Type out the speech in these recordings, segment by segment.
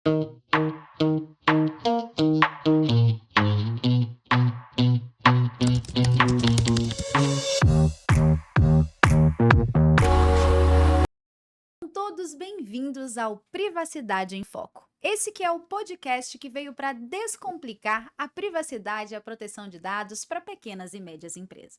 Todos bem-vindos ao Privacidade em Foco. Esse que é o podcast que veio para descomplicar a privacidade e a proteção de dados para pequenas e médias empresas.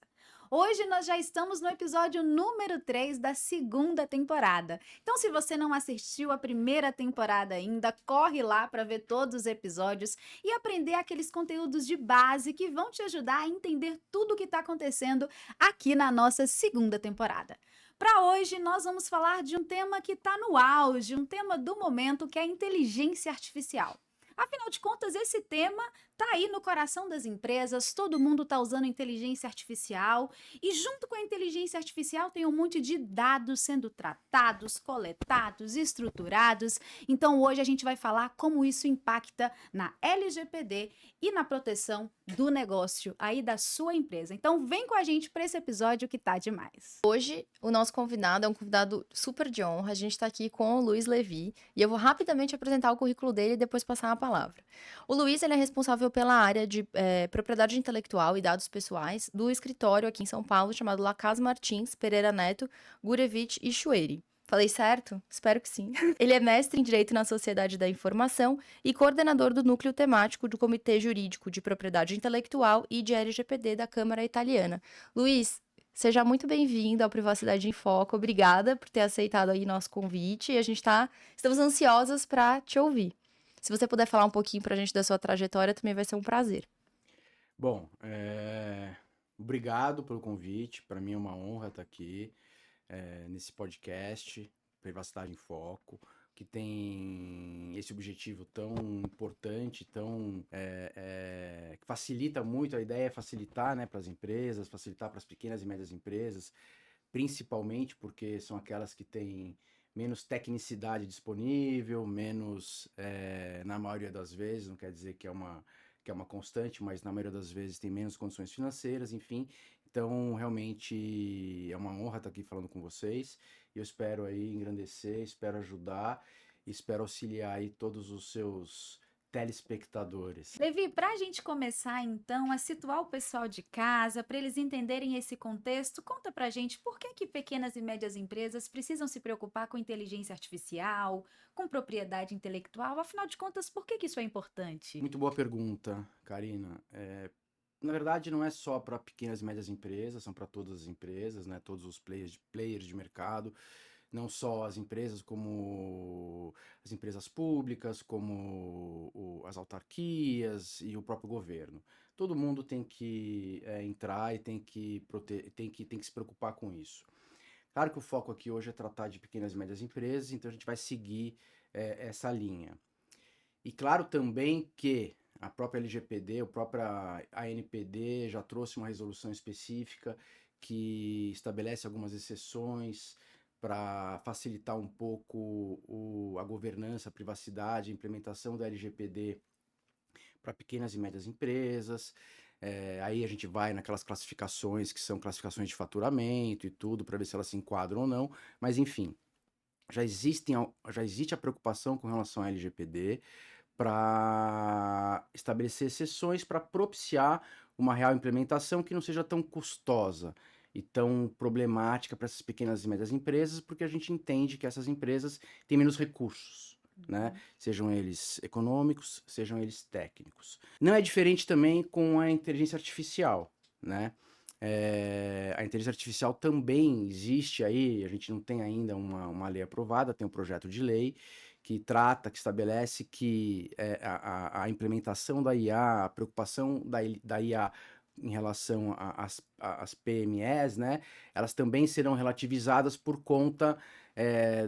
Hoje nós já estamos no episódio número 3 da segunda temporada. Então, se você não assistiu a primeira temporada ainda, corre lá para ver todos os episódios e aprender aqueles conteúdos de base que vão te ajudar a entender tudo o que está acontecendo aqui na nossa segunda temporada. Para hoje, nós vamos falar de um tema que está no auge, um tema do momento, que é a inteligência artificial. Afinal de contas, esse tema está aí no coração das empresas, todo mundo está usando inteligência artificial e junto com a inteligência artificial tem um monte de dados sendo tratados, coletados, estruturados. Então hoje a gente vai falar como isso impacta na LGPD e na proteção do negócio aí da sua empresa. Então vem com a gente para esse episódio que tá demais. Hoje, o nosso convidado é um convidado super de honra. A gente está aqui com o Luiz Levi e eu vou rapidamente apresentar o currículo dele e depois passar a palavra. O Luiz ele é responsável pela área de propriedade intelectual e dados pessoais do escritório aqui em São Paulo chamado Lacaz Martins, Pereira Neto, Gurevitch e Chueri. Falei certo? Espero que sim. Ele é mestre em Direito na Sociedade da Informação e coordenador do núcleo temático do Comitê Jurídico de Propriedade Intelectual e de LGPD da Câmara Italiana. Luiz, seja muito bem-vindo ao Privacidade em Foco. Obrigada por ter aceitado aí nosso convite. E estamos ansiosas para te ouvir. Se você puder falar um pouquinho para a gente da sua trajetória, também vai ser um prazer. Bom, obrigado pelo convite. Para mim é uma honra estar aqui nesse podcast, Privacidade em Foco, que tem esse objetivo tão importante, que facilita muito. A ideia é facilitar, né, para as empresas, facilitar para as pequenas e médias empresas, principalmente porque são aquelas que têm menos tecnicidade disponível, menos, na maioria das vezes, não quer dizer que é uma constante, mas na maioria das vezes tem menos condições financeiras, enfim. Então, realmente é uma honra estar aqui falando com vocês. Eu espero aí engrandecer, espero ajudar, espero auxiliar aí todos os seus telespectadores. Levi, para a gente começar então a situar o pessoal de casa, para eles entenderem esse contexto, conta para a gente por que que pequenas e médias empresas precisam se preocupar com inteligência artificial, com propriedade intelectual, afinal de contas, por que que isso é importante? Muito boa pergunta, Karina. Na verdade, não é só para pequenas e médias empresas, são para todas as empresas, né? Todos os players de mercado, não só as empresas, como as empresas públicas, como as autarquias e o próprio governo. Todo mundo tem que entrar e tem que se preocupar com isso. Claro que o foco aqui hoje é tratar de pequenas e médias empresas, então a gente vai seguir essa linha. E claro também que a própria LGPD, a própria ANPD já trouxe uma resolução específica que estabelece algumas exceções para facilitar um pouco a governança, a privacidade, a implementação da LGPD para pequenas e médias empresas. Aí a gente vai naquelas classificações que são classificações de faturamento e tudo, para ver se elas se enquadram ou não. Mas enfim, já existe a preocupação com relação à LGPD para estabelecer exceções para propiciar uma real implementação que não seja tão custosa e tão problemática para essas pequenas e médias empresas, porque a gente entende que essas empresas têm menos recursos, né? Sejam eles econômicos, sejam eles técnicos. Não é diferente também com a inteligência artificial, né? A inteligência artificial também existe aí, a gente não tem ainda uma lei aprovada, tem um projeto de lei que estabelece que a implementação da IA, a preocupação da IA em relação às PMEs, né, elas também serão relativizadas por conta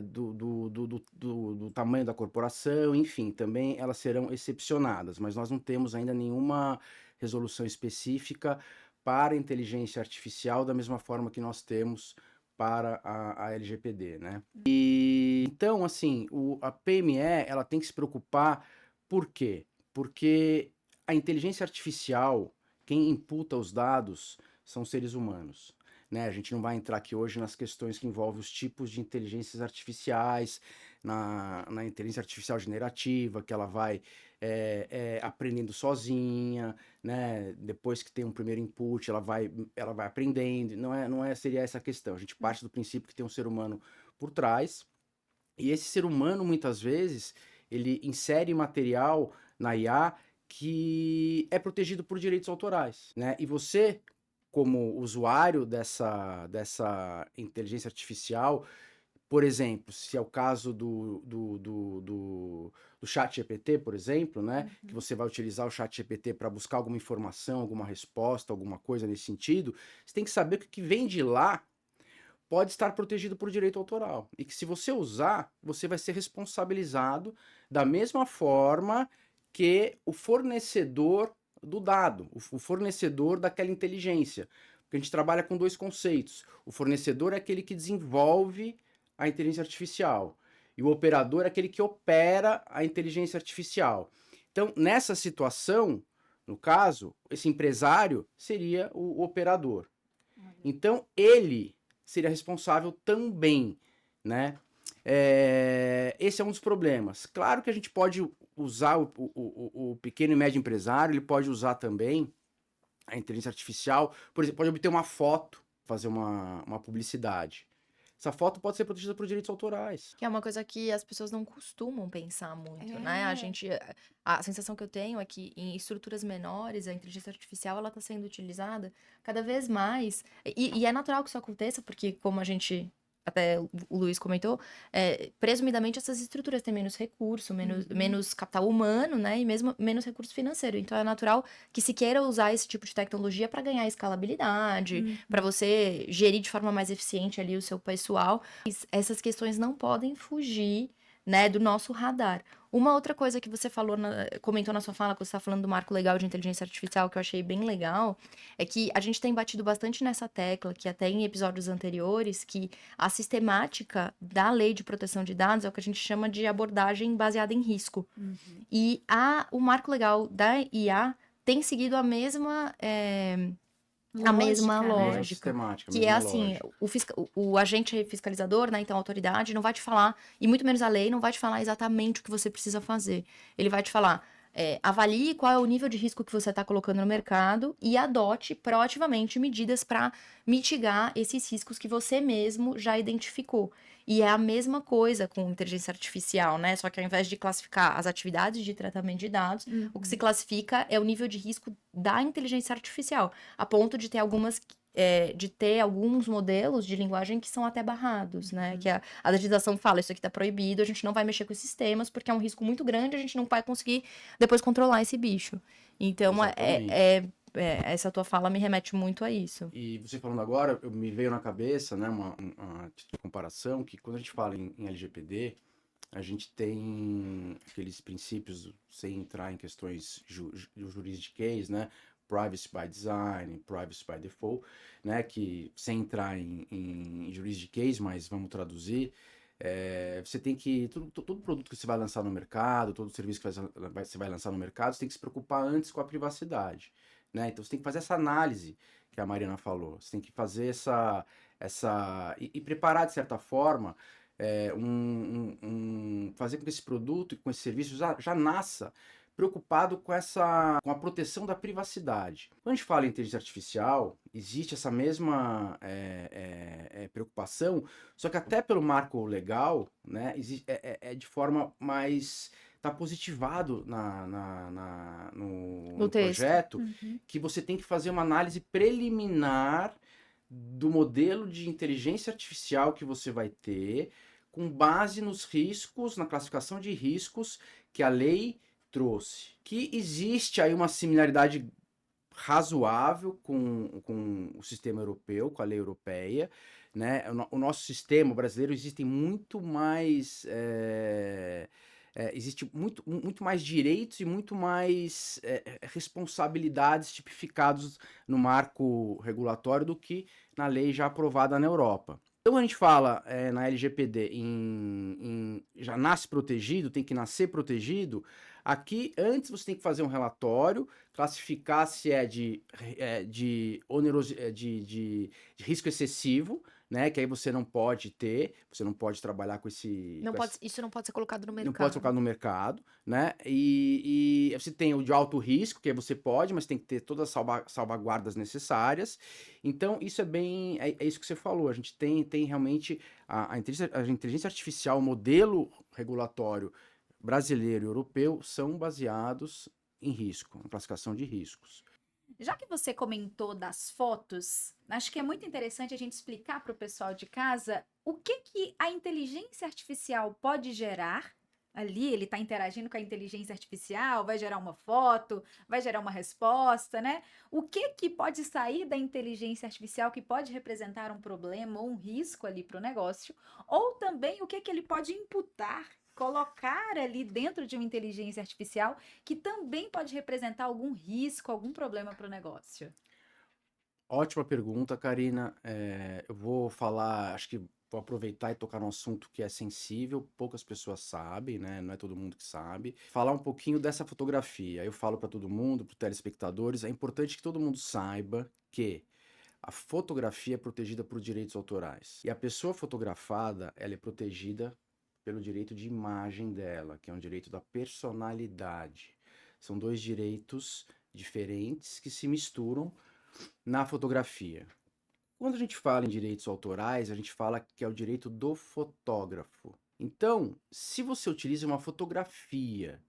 do tamanho da corporação, enfim, também elas serão excepcionadas, mas nós não temos ainda nenhuma resolução específica para a inteligência artificial da mesma forma que nós temos para a LGPD, né? E então, assim, a PME, ela tem que se preocupar, por quê? Porque a inteligência artificial, quem imputa os dados são seres humanos, né? A gente não vai entrar aqui hoje nas questões que envolvem os tipos de inteligências artificiais, na inteligência artificial generativa, que ela vai aprendendo sozinha, né? Depois que tem um primeiro input, ela vai aprendendo. Seria essa a questão. A gente parte do princípio que tem um ser humano por trás, e esse ser humano, muitas vezes, ele insere material na IA que é protegido por direitos autorais, né? E você, como usuário dessa inteligência artificial, por exemplo, se é o caso do ChatGPT, por exemplo, né? Que você vai utilizar o ChatGPT para buscar alguma informação, alguma resposta, alguma coisa nesse sentido, você tem que saber que o que vem de lá pode estar protegido por direito autoral. E que se você usar, você vai ser responsabilizado da mesma forma que o fornecedor do dado, o fornecedor daquela inteligência. Porque a gente trabalha com dois conceitos. O fornecedor é aquele que desenvolve a inteligência artificial. E o operador é aquele que opera a inteligência artificial. Então, nessa situação, no caso, esse empresário seria o operador. Então, ele seria responsável também, né? Esse é um dos problemas. Claro que a gente pode usar o pequeno e médio empresário, ele pode usar também a inteligência artificial, por exemplo, pode obter uma foto, fazer uma publicidade. Essa foto pode ser protegida por direitos autorais. Que é uma coisa que as pessoas não costumam pensar muito, né? A sensação que eu tenho é que em estruturas menores, a inteligência artificial, ela está sendo utilizada cada vez mais. E é natural que isso aconteça, porque como a gente, até o Luiz comentou, presumidamente essas estruturas têm menos recurso, menos capital humano, né? E mesmo menos recurso financeiro. Então é natural que se queira usar esse tipo de tecnologia para ganhar escalabilidade, para você gerir de forma mais eficiente ali o seu pessoal. Essas questões não podem fugir, né, do nosso radar. Uma outra coisa que você falou, comentou na sua fala, que você está falando do marco legal de inteligência artificial, que eu achei bem legal, é que a gente tem batido bastante nessa tecla, que até em episódios anteriores, que a sistemática da lei de proteção de dados é o que a gente chama de abordagem baseada em risco. E o marco legal da IA tem seguido a mesma lógica, sistemática, que é assim, o agente fiscalizador, né, então a autoridade não vai te falar, e muito menos a lei, não vai te falar exatamente o que você precisa fazer. Ele vai te falar, avalie qual é o nível de risco que você está colocando no mercado e adote proativamente medidas para mitigar esses riscos que você mesmo já identificou. E é a mesma coisa com inteligência artificial, né? Só que ao invés de classificar as atividades de tratamento de dados, o que se classifica é o nível de risco da inteligência artificial, a ponto de ter alguns modelos de linguagem que são até barrados, né? Que a legislação fala, isso aqui está proibido, a gente não vai mexer com esses sistemas, porque é um risco muito grande, a gente não vai conseguir depois controlar esse bicho. Então, essa tua fala me remete muito a isso. E você falando agora, me veio na cabeça, né, uma comparação, que quando a gente fala em LGPD, a gente tem aqueles princípios, sem entrar em questões juridiquês, né, privacy by design, privacy by default, né, que sem entrar em juridiquês, mas vamos traduzir, você tem que, todo produto que você vai lançar no mercado, todo serviço que você vai lançar no mercado, você tem que se preocupar antes com a privacidade, né? Então você tem que fazer essa análise que a Mariana falou, você tem que fazer e preparar de certa forma, fazer com que esse produto e com esse serviço já nasça preocupado com a proteção da privacidade. Quando a gente fala em inteligência artificial, existe essa mesma preocupação, só que até pelo marco legal, né, de forma mais... Está positivado no projeto, que você tem que fazer uma análise preliminar do modelo de inteligência artificial que você vai ter, com base nos riscos, na classificação de riscos que a lei trouxe. Que existe aí uma similaridade razoável com o sistema europeu, com a lei europeia, né? O nosso sistema brasileiro existem muito mais... existe muito mais direitos e muito mais responsabilidades tipificados no marco regulatório do que na lei já aprovada na Europa. Então, quando a gente fala na LGPD já nasce protegido, tem que nascer protegido, aqui antes você tem que fazer um relatório, classificar se é de risco excessivo, né? Que aí você não pode trabalhar com esse. Não com pode, isso não pode ser colocado no não pode mercado. colocar no mercado, né? E você tem o de alto risco, que aí você pode, mas tem que ter todas as salvaguardas necessárias. Então, isso é bem. É isso que você falou. A gente tem realmente a inteligência artificial, o modelo regulatório brasileiro e europeu são baseados em risco, em classificação de riscos. Já que você comentou das fotos, acho que é muito interessante a gente explicar para o pessoal de casa o que que a inteligência artificial pode gerar. Ali ele está interagindo com a inteligência artificial, vai gerar uma foto, vai gerar uma resposta, né? O que que pode sair da inteligência artificial que pode representar um problema ou um risco ali para o negócio, ou também o que que ele pode imputar, colocar ali dentro de uma inteligência artificial que também pode representar algum risco, algum problema para o negócio. Ótima pergunta, Karina. Eu vou falar, acho que vou aproveitar e tocar num assunto que é sensível, poucas pessoas sabem, né? Não é todo mundo que sabe. Falar um pouquinho dessa fotografia. Eu falo para todo mundo, para os telespectadores, é importante que todo mundo saiba que a fotografia é protegida por direitos autorais. E a pessoa fotografada, ela é protegida pelo direito de imagem dela, que é um direito da personalidade. São dois direitos diferentes que se misturam na fotografia. Quando a gente fala em direitos autorais, a gente fala que é o direito do fotógrafo. Então, se você utiliza uma fotografia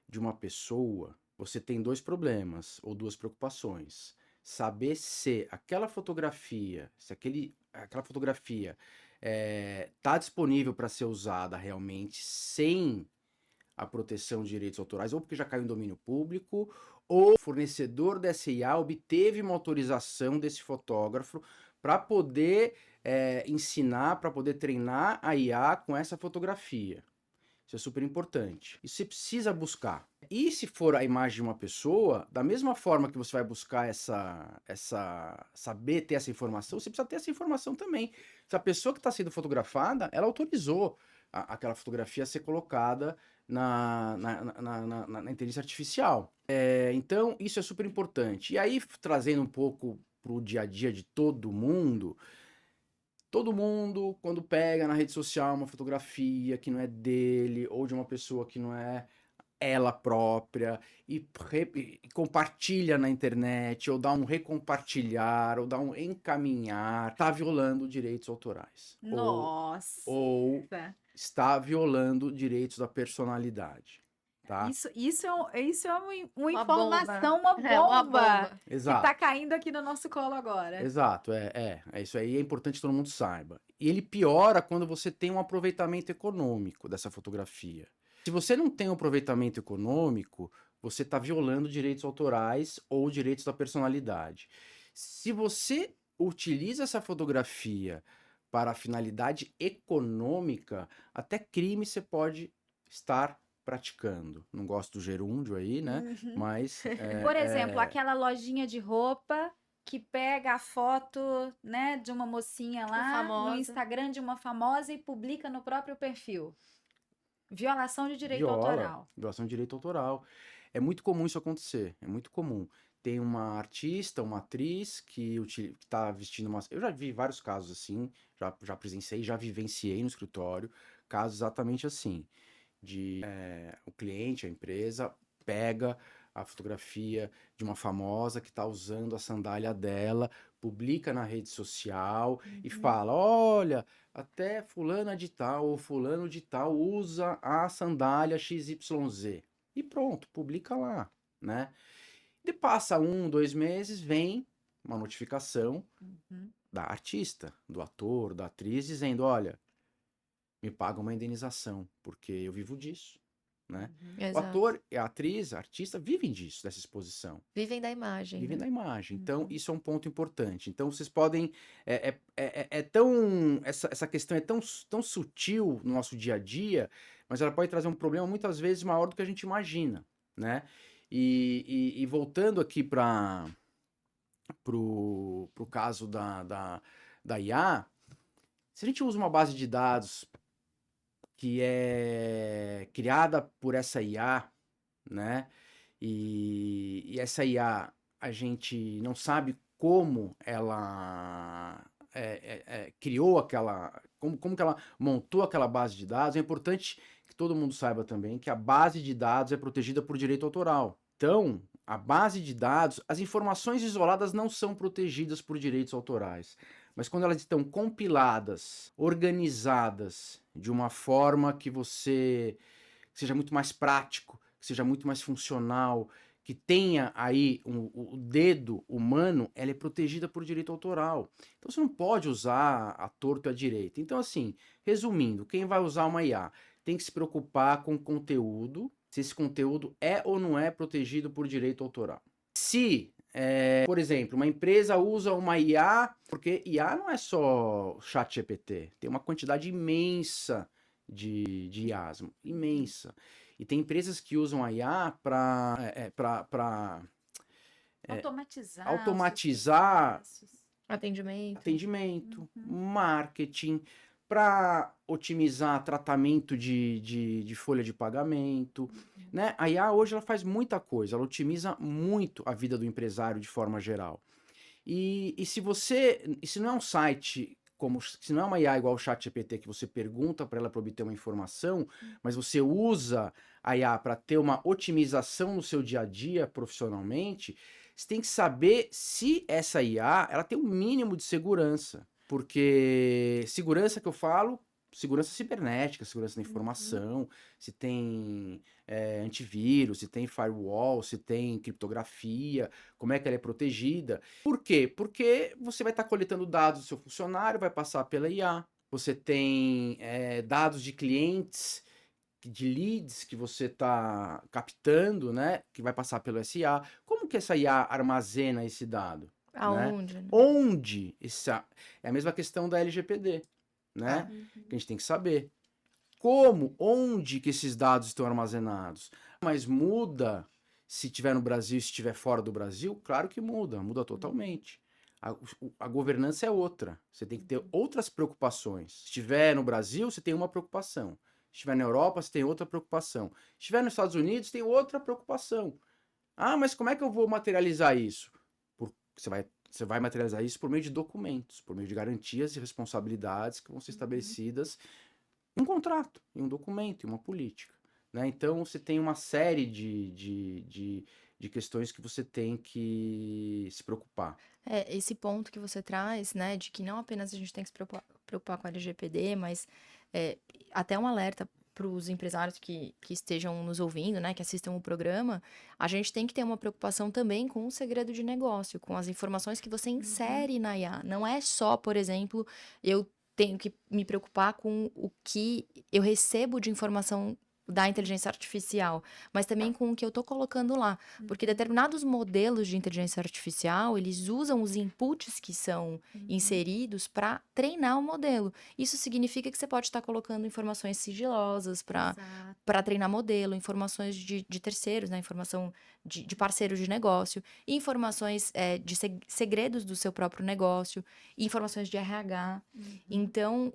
de uma pessoa, você tem dois problemas ou duas preocupações. Saber se aquela fotografia, aquela fotografia está disponível para ser usada realmente sem a proteção de direitos autorais, ou porque já caiu em domínio público, ou o fornecedor dessa IA obteve uma autorização desse fotógrafo para poder ensinar, para poder treinar a IA com essa fotografia. Isso é super importante. Isso você precisa buscar. E se for a imagem de uma pessoa, da mesma forma que você vai buscar saber ter essa informação, você precisa ter essa informação também. Se a pessoa que está sendo fotografada, ela autorizou aquela fotografia a ser colocada na inteligência artificial. Então, isso é super importante. E aí, trazendo um pouco para o dia a dia de todo mundo, quando pega na rede social uma fotografia que não é dele, ou de uma pessoa que não é ela própria, e compartilha na internet, ou dá um recompartilhar, ou dá um encaminhar, está violando direitos autorais. Nossa! Ou está violando direitos da personalidade. Tá? Isso é uma Uma informação, bomba. uma É, uma bomba bomba. que Exato. tá caindo aqui no nosso colo agora. Exato, isso aí é importante que todo mundo saiba. E ele piora quando você tem um aproveitamento econômico dessa fotografia. Se você não tem um aproveitamento econômico, você está violando direitos autorais ou direitos da personalidade. Se você utiliza essa fotografia para finalidade econômica, até crime você pode estar praticando. Não gosto do gerúndio aí, né? Uhum. Mas Por exemplo, aquela lojinha de roupa que pega a foto, né, de uma mocinha lá no famosa. Instagram de uma famosa e publica no próprio perfil. Violação de direito autoral. Violação de direito autoral. É muito comum isso acontecer, é muito comum. Tem uma artista, uma atriz que está vestindo uma... Eu já vi vários casos assim, já presenciei, já vivenciei no escritório, casos exatamente assim, de o cliente, a empresa, pega a fotografia de uma famosa que está usando a sandália dela, publica na rede social e fala, olha, até fulana de tal ou fulano de tal usa a sandália XYZ. E pronto, publica lá, né? E passa 1, 2 meses, vem uma notificação da artista, do ator, da atriz, dizendo, olha, me paga uma indenização, porque eu vivo disso, né? O Exato. ator, a atriz, a artista vivem disso, dessa exposição. Vivem da imagem. Vivem né? da imagem. Então, isso é um ponto importante. Então, vocês podem. Tão. Essa questão é tão sutil no nosso dia a dia, mas ela pode trazer um problema muitas vezes maior do que a gente imagina, né? E voltando aqui para o caso da IA, se a gente usa uma base de dados que é criada por essa IA, né? E essa IA, a gente não sabe como ela criou aquela... Como que ela montou aquela base de dados, é importante que todo mundo saiba também que a base de dados é protegida por direito autoral. Então, a base de dados, as informações isoladas não são protegidas por direitos autorais, mas quando elas estão compiladas, organizadas de uma forma que seja muito mais prático, que seja muito mais funcional, que tenha aí o dedo humano, ela é protegida por direito autoral. Então você não pode usar a torto e a direita. Então, assim, resumindo, quem vai usar uma IA tem que se preocupar com o conteúdo, se esse conteúdo é ou não é protegido por direito autoral. Se, por exemplo, uma empresa usa uma IA, porque IA não é só ChatGPT, tem uma quantidade imensa de IAs, imensa. E tem empresas que usam a IA para Automatizar os seus automatizar processos. Atendimento. atendimento, marketing, para otimizar tratamento de folha de pagamento, né? A IA hoje ela faz muita coisa, ela otimiza muito a vida do empresário de forma geral. E se não é um site se não é uma IA igual o ChatGPT que você pergunta para ela para obter uma informação, mas você usa a IA para ter uma otimização no seu dia a dia profissionalmente, você tem que saber se essa IA ela tem um mínimo de segurança. Porque segurança que eu falo, segurança cibernética, segurança da informação, se tem antivírus, se tem firewall, se tem criptografia, como é que ela é protegida. Por quê? Porque você vai estar coletando dados do seu funcionário, vai passar pela IA. Você tem dados de clientes, de leads que você está captando, né? Que vai passar pelo SA. Como que essa IA armazena esse dado? Né? Aonde? Onde? É a mesma questão da LGPD, né? Que a gente tem que saber. Como, onde que esses dados estão armazenados? Mas muda se estiver no Brasil, se estiver fora do Brasil? Claro que muda totalmente. A governança é outra. Você tem que ter outras preocupações. Se estiver no Brasil, você tem uma preocupação. Se estiver na Europa, você tem outra preocupação. Se estiver nos Estados Unidos, tem outra preocupação. Ah, mas como é que eu vou materializar isso? Você vai materializar isso por meio de documentos, por meio de garantias e responsabilidades que vão ser estabelecidas em um contrato, em um documento, em uma política. Né? Então, você tem uma série de questões que você tem que se preocupar. Esse ponto que você traz, né, de que não apenas a gente tem que se preocupar com a LGPD, mas até um alerta para os empresários que estejam nos ouvindo, né, que assistam o programa, a gente tem que ter uma preocupação também com o segredo de negócio, com as informações que você insere na IA. Não é só, por exemplo, eu tenho que me preocupar com o que eu recebo de informação da inteligência artificial, mas também com o que eu estou colocando lá. Porque determinados modelos de inteligência artificial, eles usam os inputs que são inseridos para treinar o modelo. Isso significa que você pode estar colocando informações sigilosas para treinar modelo, informações de terceiros, né? Informação de parceiros de negócio, informações de segredos do seu próprio negócio, informações de RH. Então,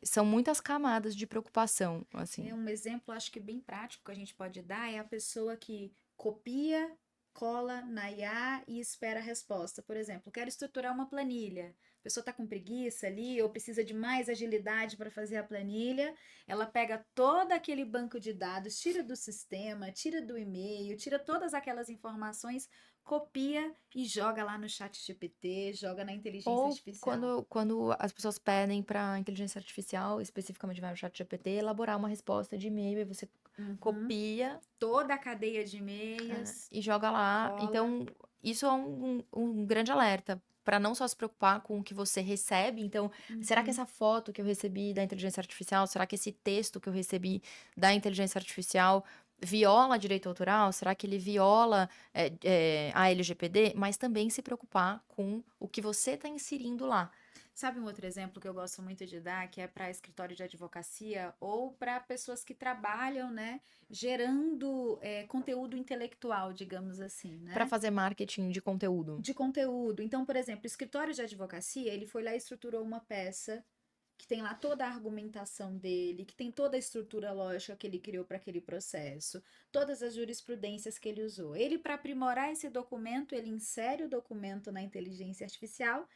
são muitas camadas de preocupação, assim. Um exemplo, acho que bem prático que a gente pode dar é a pessoa que copia, cola na IA e espera a resposta. Por exemplo, quero estruturar uma planilha. A pessoa está com preguiça ali ou precisa de mais agilidade para fazer a planilha. Ela pega todo aquele banco de dados, tira do sistema, tira do e-mail, tira todas aquelas informações, copia e joga lá no ChatGPT, joga na inteligência artificial. Quando as pessoas pedem para a inteligência artificial, especificamente vai no ChatGPT, elaborar uma resposta de e-mail e você copia toda a cadeia de e-mails e joga lá. cola. Então, isso é um grande alerta para não só se preocupar com o que você recebe. Então, será que essa foto que eu recebi da inteligência artificial, será que esse texto que eu recebi da inteligência artificial viola direito autoral? Será que ele viola a LGPD? Mas também se preocupar com o que você está inserindo lá. Sabe um outro exemplo que eu gosto muito de dar, que é para escritório de advocacia ou para pessoas que trabalham, né, gerando conteúdo intelectual, digamos assim, né? Para fazer marketing de conteúdo. De conteúdo. Então, por exemplo, o escritório de advocacia, ele foi lá e estruturou uma peça que tem lá toda a argumentação dele, que tem toda a estrutura lógica que ele criou para aquele processo, todas as jurisprudências que ele usou. Ele, para aprimorar esse documento, ele insere o documento na inteligência artificial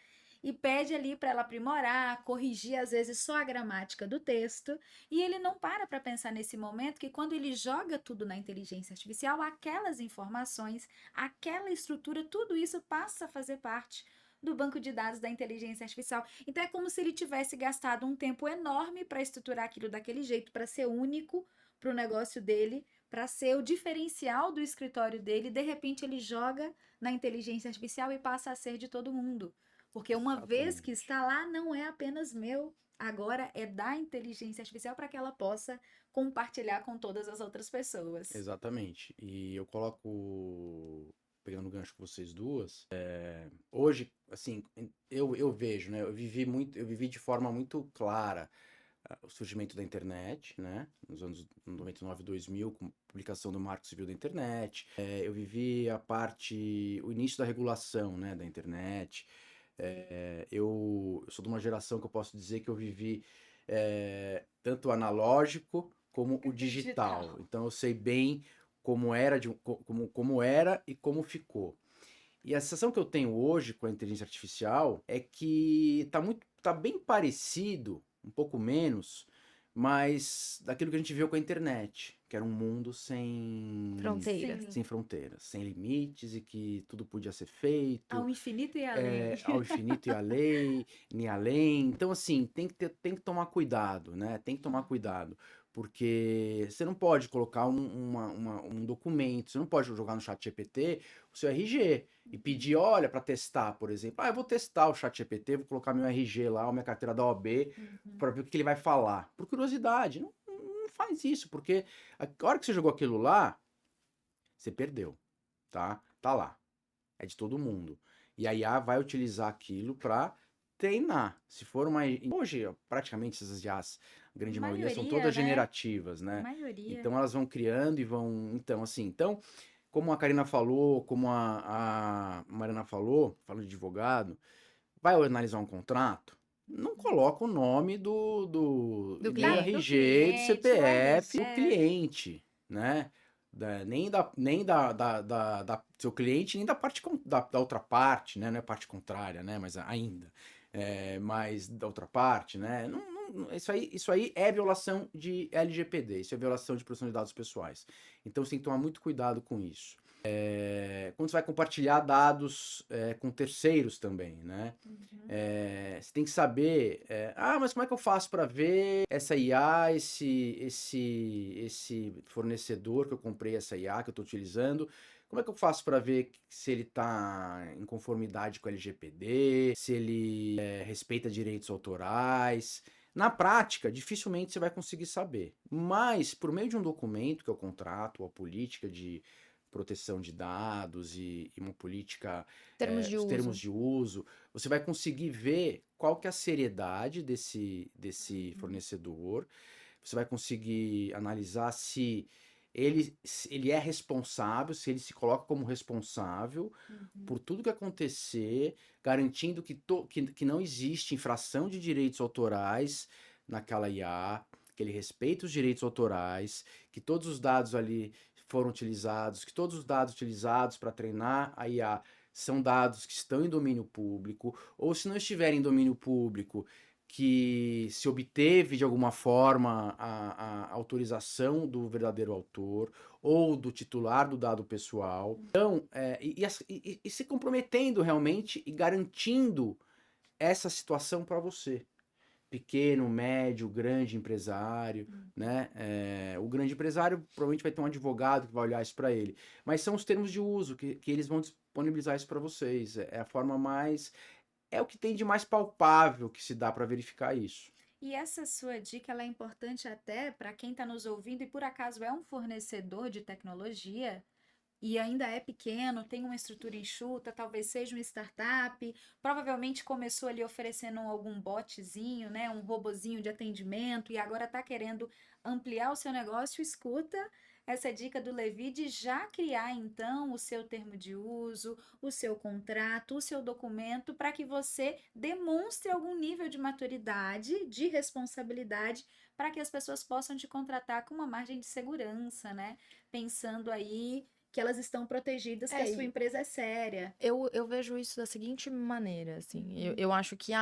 e pede ali para ela aprimorar, corrigir às vezes só a gramática do texto, e ele não para pensar nesse momento que quando ele joga tudo na inteligência artificial, aquelas informações, aquela estrutura, tudo isso passa a fazer parte do banco de dados da inteligência artificial. Então é como se ele tivesse gastado um tempo enorme para estruturar aquilo daquele jeito, para ser único para o negócio dele, para ser o diferencial do escritório dele, de repente ele joga na inteligência artificial e passa a ser de todo mundo. Porque uma vez que Exatamente. está lá, não é apenas meu, agora é da inteligência artificial para que ela possa compartilhar com todas as outras pessoas. Exatamente. E eu coloco, pegando o gancho com vocês duas, hoje, assim, eu vejo, né? Eu vivi de forma muito clara o surgimento da internet, né? Nos anos 99, 2000, com a publicação do Marco Civil da Internet. Eu vivi o início da regulação, né, da internet. Eu sou de uma geração que eu posso dizer que eu vivi tanto o analógico como o digital. Então eu sei bem como era, como era e como ficou. E a sensação que eu tenho hoje com a inteligência artificial é que tá bem parecido, um pouco menos, mas daquilo que a gente viu com a internet, que era um mundo Fronteiras. Sim. sem fronteiras, sem limites e que tudo podia ser feito Ao infinito e além. ao infinito e além. Então, assim, tem que tomar cuidado, né? Tem que tomar cuidado. Porque você não pode colocar um documento, você não pode jogar no chat GPT o seu RG e pedir, olha, para testar, por exemplo. Eu vou testar o chat GPT, vou colocar meu RG lá, minha carteira da OAB, para ver o que ele vai falar. Por curiosidade. Não faz isso, porque a hora que você jogou aquilo lá, você perdeu, tá? Tá lá. É de todo mundo. E a IA vai utilizar aquilo para treinar. Se for uma. Hoje, praticamente, essas IAs, a grande maioria, são Maioria, todas né? generativas, né? Maioria. Então elas vão criando e vão. Então, assim, como a Karina falou, como a Mariana falou, falando de advogado, vai analisar um contrato, não coloca o nome Do do cliente. RG, do CPF, do do cliente, né? Nem da seu cliente, nem da parte da outra parte, né? Não é parte contrária, né? Mas ainda. Mas da outra parte, né? Isso aí é violação de LGPD, isso é violação de proteção de dados pessoais. Então você tem que tomar muito cuidado com isso. Quando você vai compartilhar dados com terceiros também, né? Você tem que saber, mas como é que eu faço para ver essa IA, esse fornecedor que eu comprei, essa IA que eu estou utilizando, como é que eu faço para ver se ele está em conformidade com o LGPD, se ele respeita direitos autorais? Na prática, dificilmente você vai conseguir saber. Mas, por meio de um documento, que é o contrato, ou a política de proteção de dados e uma política, Termos de os uso. termos de uso, você vai conseguir ver qual que é a seriedade desse fornecedor, você vai conseguir analisar se ele é responsável, se ele se coloca como responsável por tudo que acontecer, garantindo que não existe infração de direitos autorais naquela IA, que ele respeita os direitos autorais, que todos os dados ali foram utilizados, que todos os dados utilizados para treinar a IA são dados que estão em domínio público, ou se não estiverem em domínio público, que se obteve de alguma forma a autorização do verdadeiro autor ou do titular do dado pessoal. Então, e se comprometendo realmente e garantindo essa situação para você. Pequeno, médio, grande empresário, né? O grande empresário provavelmente vai ter um advogado que vai olhar isso para ele. Mas são os termos de uso que eles vão disponibilizar isso para vocês. É a forma mais. É o que tem de mais palpável que se dá para verificar isso. E essa sua dica ela é importante até para quem está nos ouvindo e por acaso é um fornecedor de tecnologia e ainda é pequeno, tem uma estrutura enxuta, talvez seja uma startup, provavelmente começou ali oferecendo algum botzinho, né, um robozinho de atendimento e agora está querendo ampliar o seu negócio, escuta essa dica do Levi de já criar então o seu termo de uso, o seu contrato, o seu documento para que você demonstre algum nível de maturidade, de responsabilidade, para que as pessoas possam te contratar com uma margem de segurança, né? Pensando aí que elas estão protegidas, que a sua empresa é séria. Eu vejo isso da seguinte maneira, assim, eu acho que,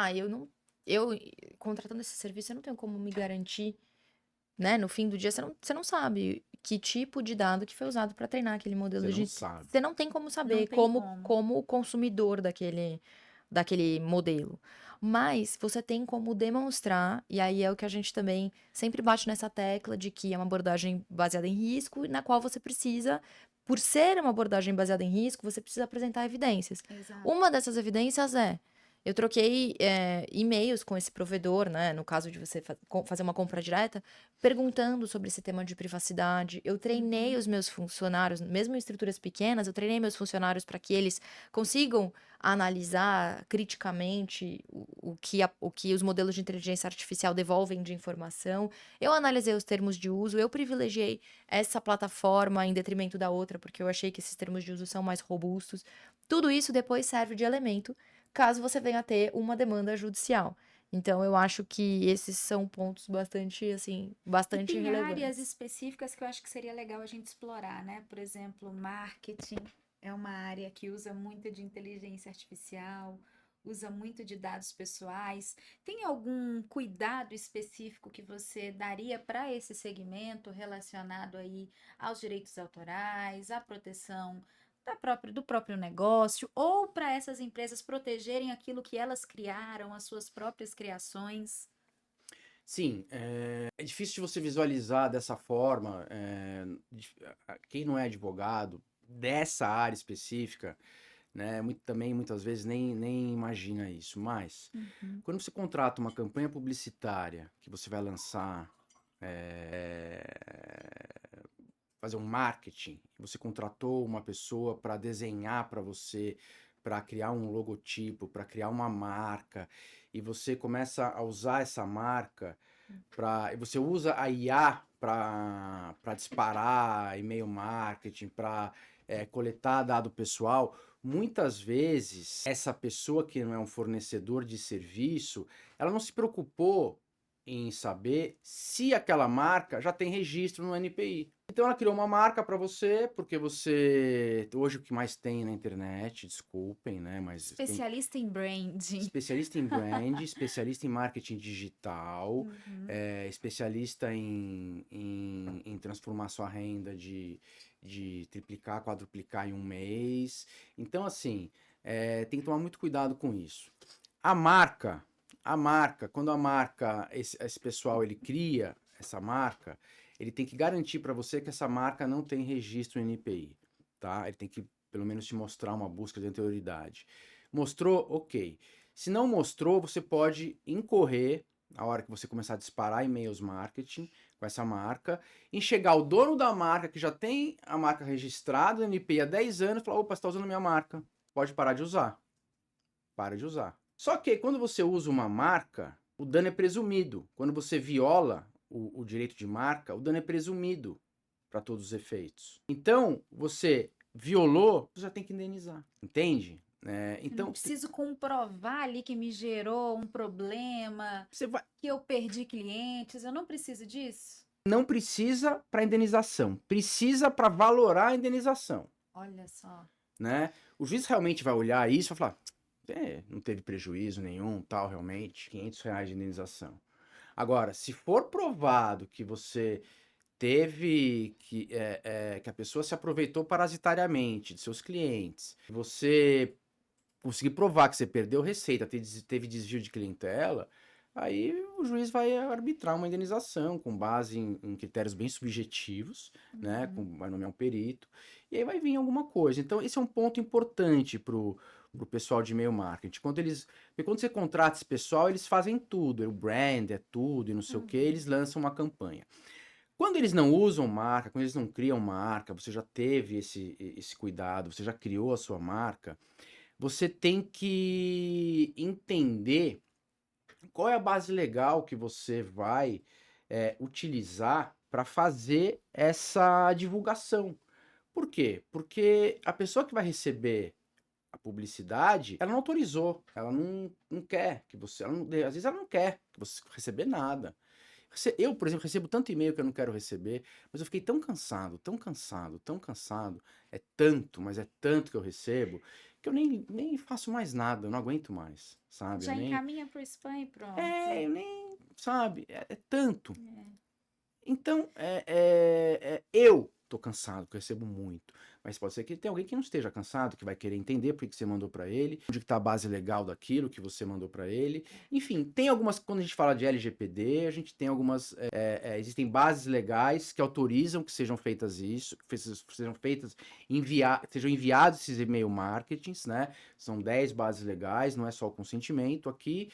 eu contratando esse serviço, eu não tenho como me garantir, né? No fim do dia, você não sabe que tipo de dado que foi usado para treinar aquele modelo Você não de. sabe. Você não tem como saber tem como, como. como consumidor daquele modelo. Mas você tem como demonstrar, e aí é o que a gente também sempre bate nessa tecla de que é uma abordagem baseada em risco, na qual você precisa, por ser uma abordagem baseada em risco, você precisa apresentar evidências. Exato. Uma dessas evidências eu troquei e-mails com esse provedor, né? No caso de você fazer uma compra direta, perguntando sobre esse tema de privacidade. Eu treinei os meus funcionários, mesmo em estruturas pequenas, eu treinei meus funcionários para que eles consigam analisar criticamente o que os modelos de inteligência artificial devolvem de informação. Eu analisei os termos de uso, eu privilegiei essa plataforma em detrimento da outra, porque eu achei que esses termos de uso são mais robustos. Tudo isso depois serve de elemento caso você venha a ter uma demanda judicial. Então, eu acho que esses são pontos bastante, assim, bastante Tem relevantes. áreas específicas que eu acho que seria legal a gente explorar, né? Por exemplo, marketing é uma área que usa muito de inteligência artificial, usa muito de dados pessoais. Tem algum cuidado específico que você daria para esse segmento relacionado aí aos direitos autorais, à proteção do próprio negócio, ou para essas empresas protegerem aquilo que elas criaram, as suas próprias criações? Sim, é difícil de você visualizar dessa forma. Quem não é advogado dessa área específica, né, também muitas vezes nem imagina isso. Mas quando você contrata uma campanha publicitária que você vai lançar, fazer um marketing, você contratou uma pessoa para desenhar para você, para criar um logotipo, para criar uma marca, e você começa a usar essa marca e você usa a IA para disparar e-mail marketing, para coletar dado pessoal. Muitas vezes, essa pessoa que não é um fornecedor de serviço, ela não se preocupou em saber se aquela marca já tem registro no NPI. Então ela criou uma marca para você, porque hoje o que mais tem na internet, desculpem, né, mas Especialista em branding. especialista em brand, especialista em marketing digital, especialista em transformar sua renda de triplicar, quadruplicar em um mês. Então, assim, tem que tomar muito cuidado com isso. A marca, quando esse pessoal ele cria essa marca, ele tem que garantir para você que essa marca não tem registro em NPI, tá? Ele tem que pelo menos te mostrar uma busca de anterioridade. Mostrou? Ok. Se não mostrou, você pode incorrer, na hora que você começar a disparar e-mails marketing com essa marca, em chegar ao dono da marca, que já tem a marca registrada no NPI há 10 anos, e falar, opa, você está usando minha marca, pode parar de usar. Para de usar. Só que quando você usa uma marca, o dano é presumido. Quando você viola o direito de marca, o dano é presumido para todos os efeitos. Então, você violou, você já tem que indenizar. Entende? Então, não preciso comprovar ali que me gerou um problema, que eu perdi clientes, eu não preciso disso? Não precisa para indenização, precisa para valorar a indenização. Olha só. Né? O juiz realmente vai olhar isso e vai falar, não teve prejuízo nenhum, tal, realmente, R$500 de indenização. Agora, se for provado que você teve que a pessoa se aproveitou parasitariamente de seus clientes, você conseguir provar que você perdeu receita, teve desvio de clientela, aí o juiz vai arbitrar uma indenização com base em critérios bem subjetivos, né? Vai nomear um perito, e aí vai vir alguma coisa. Então, esse é um ponto importante pro pessoal de e-mail marketing. Porque quando você contrata esse pessoal, eles fazem tudo, o brand é tudo e não sei o que, eles lançam uma campanha. Quando eles não usam marca, quando eles não criam marca, você já teve esse cuidado, você já criou a sua marca, você tem que entender qual é a base legal que você vai utilizar para fazer essa divulgação. Por quê? Porque a pessoa que vai receber a publicidade, ela não autorizou, ela não quer que você, às vezes ela não quer que você receber nada. Eu, por exemplo, recebo tanto e-mail que eu não quero receber, mas eu fiquei tão cansado, tão cansado, tão cansado. É tanto, mas é tanto que eu recebo, que eu nem faço mais nada, eu não aguento mais, sabe? Já encaminha pro spam e pronto. Eu nem, sabe? É tanto. É. Então, eu tô cansado, que eu recebo muito. Mas pode ser que tenha alguém que não esteja cansado, que vai querer entender por que você mandou para ele, onde que tá a base legal daquilo que você mandou para ele. Enfim, tem algumas, quando a gente fala de LGPD, a gente tem algumas, existem bases legais que autorizam que sejam feitas isso, que sejam feitas, sejam enviados esses e-mail marketings, né? São 10 bases legais, não é só o consentimento aqui.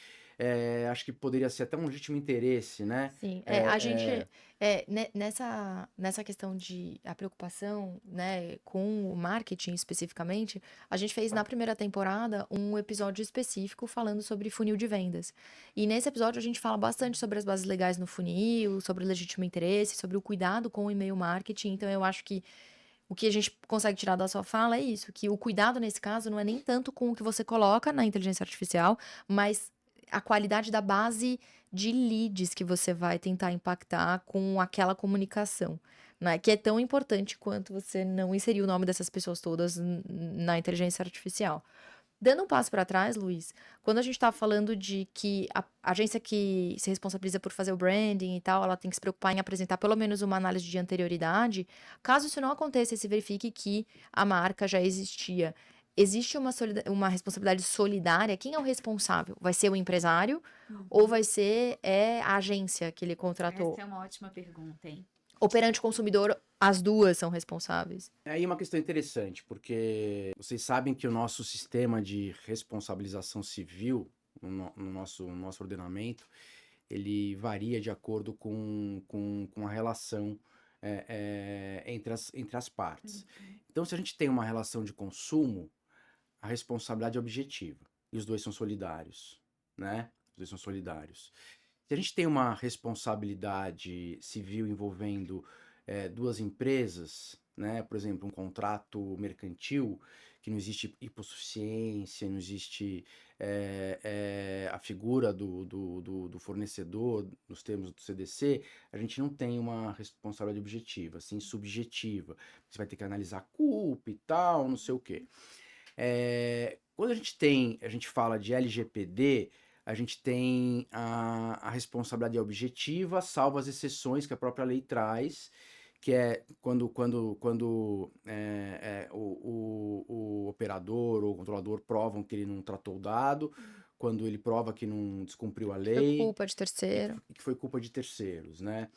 Acho que poderia ser até um legítimo interesse, né? Sim, a gente, nessa questão de a preocupação, né, com o marketing especificamente, a gente fez na primeira temporada um episódio específico falando sobre funil de vendas. E nesse episódio a gente fala bastante sobre as bases legais no funil, sobre o legítimo interesse, sobre o cuidado com o e-mail marketing. Então eu acho que o que a gente consegue tirar da sua fala é isso, que o cuidado nesse caso não é nem tanto com o que você coloca na inteligência artificial, mas a qualidade da base de leads que você vai tentar impactar com aquela comunicação, né? Que é tão importante quanto você não inserir o nome dessas pessoas todas na inteligência artificial. Dando um passo para trás, Luiz, quando a gente está falando de que a agência que se responsabiliza por fazer o branding e tal, ela tem que se preocupar em apresentar pelo menos uma análise de anterioridade, caso isso não aconteça e se verifique que a marca já existia, existe uma responsabilidade solidária? Quem é o responsável? Vai ser o empresário ou vai ser a agência que ele contratou? Essa é uma ótima pergunta, hein? Ou perante o consumidor, as duas são responsáveis? Aí uma questão interessante, porque vocês sabem que o nosso sistema de responsabilização civil, no nosso ordenamento, ele varia de acordo com a relação entre as partes. Então, se a gente tem uma relação de consumo, a responsabilidade é objetiva, e os dois são solidários, né? Os dois são solidários. Se a gente tem uma responsabilidade civil envolvendo duas empresas, né? Por exemplo, um contrato mercantil, que não existe hipossuficiência, não existe a figura do fornecedor, nos termos do CDC, a gente não tem uma responsabilidade objetiva, assim, subjetiva. Você vai ter que analisar a culpa e tal, não sei o quê. Quando a gente fala de LGPD, a gente tem a responsabilidade objetiva, salvo as exceções que a própria lei traz, que é quando o operador ou o controlador provam que ele não tratou o dado, quando ele prova que não descumpriu a Foi lei, culpa de terceiro. que foi culpa de terceiros, né?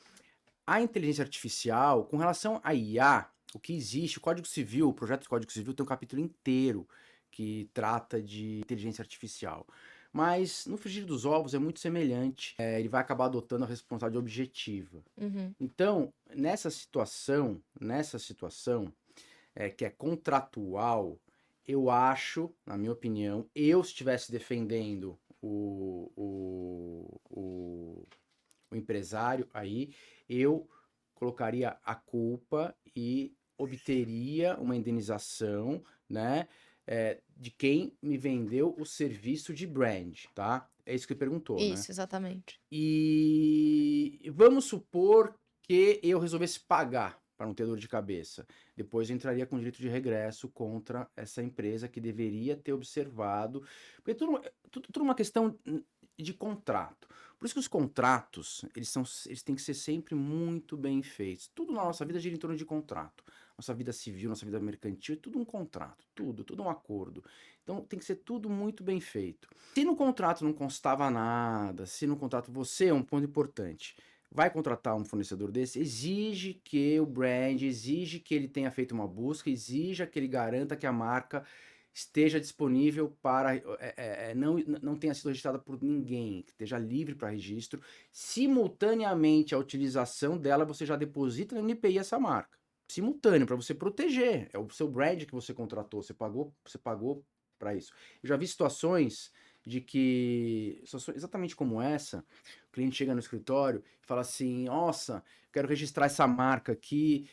A inteligência artificial, com relação à IA, o que existe, o Código Civil, o projeto de Código Civil tem um capítulo inteiro que trata de inteligência artificial. Mas no frigir dos ovos é muito semelhante. Ele vai acabar adotando a responsabilidade objetiva. Uhum. Então, nessa situação que é contratual, eu acho, na minha opinião, eu se estivesse defendendo o empresário aí, eu colocaria a culpa e obteria uma indenização, né, de quem me vendeu o serviço de brand, tá? É isso que ele perguntou, né? Isso, exatamente. E vamos supor que eu resolvesse pagar para não ter dor de cabeça. Depois eu entraria com direito de regresso contra essa empresa que deveria ter observado. Porque tudo uma questão de contrato. Por isso que os contratos, eles têm que ser sempre muito bem feitos. Tudo na nossa vida gira em torno de contrato. Nossa vida civil, nossa vida mercantil, é tudo um contrato. Tudo um acordo. Então tem que ser tudo muito bem feito. Se no contrato não constava nada, se no contrato você é um ponto importante, vai contratar um fornecedor desse, exige que o brand, exige que ele tenha feito uma busca, exija que ele garanta que a marca esteja disponível para, não tenha sido registrada por ninguém, que esteja livre para registro. Simultaneamente à utilização dela, você já deposita no NPI essa marca. Simultâneo, para você proteger. É o seu brand que você contratou, você pagou para isso. Eu já vi situações exatamente como essa, o cliente chega no escritório e fala assim, nossa, quero registrar essa marca aqui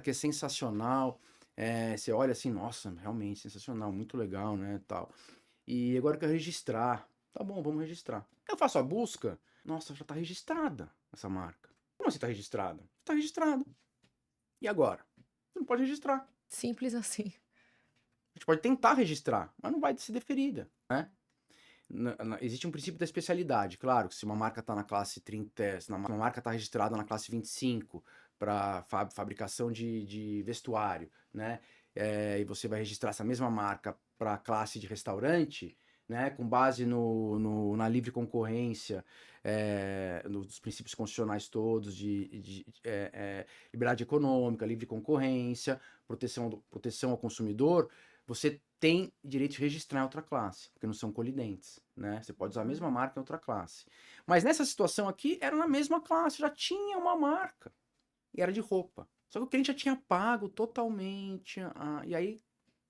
é sensacional. Você olha assim, nossa, realmente sensacional, muito legal, né, tal. E agora eu quero registrar. Tá bom, vamos registrar. Eu faço a busca, nossa, já tá registrada. essa marca. Como assim tá registrada? Tá registrada. E agora? Você não pode registrar. Simples assim. A gente pode tentar registrar, mas não vai ser deferida, né? Existe um princípio da especialidade, claro, que se uma marca está na classe 30, se uma marca está registrada na classe 25 para fabricação de vestuário, né? E você vai registrar essa mesma marca para a classe de restaurante, né? Com base na livre concorrência, nos princípios constitucionais todos liberdade econômica, livre concorrência, proteção ao consumidor, você tem direito de registrar em outra classe, porque não são colidentes, né? Você pode usar a mesma marca em outra classe. Mas nessa situação aqui, era na mesma classe, já tinha uma marca. E era de roupa. Só que o cliente já tinha pago totalmente. E aí,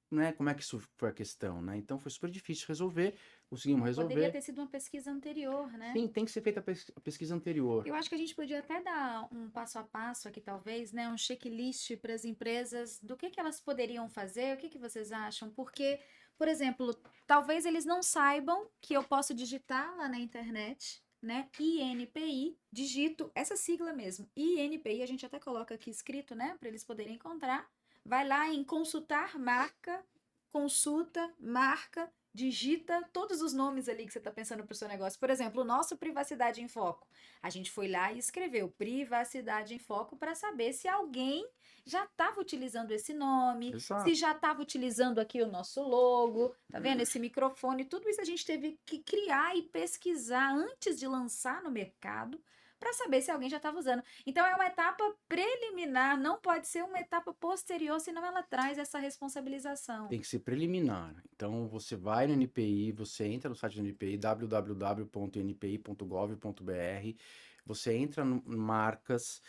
né, como é que isso foi a questão, né? Então foi super difícil resolver, conseguimos resolver. Poderia ter sido uma pesquisa anterior, né? Sim, tem que ser feita a pesquisa anterior. Eu acho que a gente podia até dar um passo a passo aqui, talvez, né? Um checklist para as empresas do que elas poderiam fazer, o que vocês acham? Porque, por exemplo, talvez eles não saibam que eu posso digitar lá na internet, né? INPI, digito essa sigla mesmo. INPI, a gente até coloca aqui escrito, né? Para eles poderem encontrar. Vai lá em consultar marca, consulta marca, digita todos os nomes ali que você está pensando para o seu negócio. Por exemplo, o nosso Privacidade em Foco. A gente foi lá e escreveu Privacidade em Foco para saber se alguém já estava utilizando esse nome, Exato. se já estava utilizando aqui o nosso logo, tá vendo? Esse microfone, tudo isso a gente teve que criar e pesquisar antes de lançar no mercado para saber se alguém já estava usando. Então, é uma etapa preliminar, não pode ser uma etapa posterior, senão ela traz essa responsabilização. Tem que ser preliminar. Então, você vai no NPI, você entra no site do NPI, www.npi.gov.br, você entra no marcas,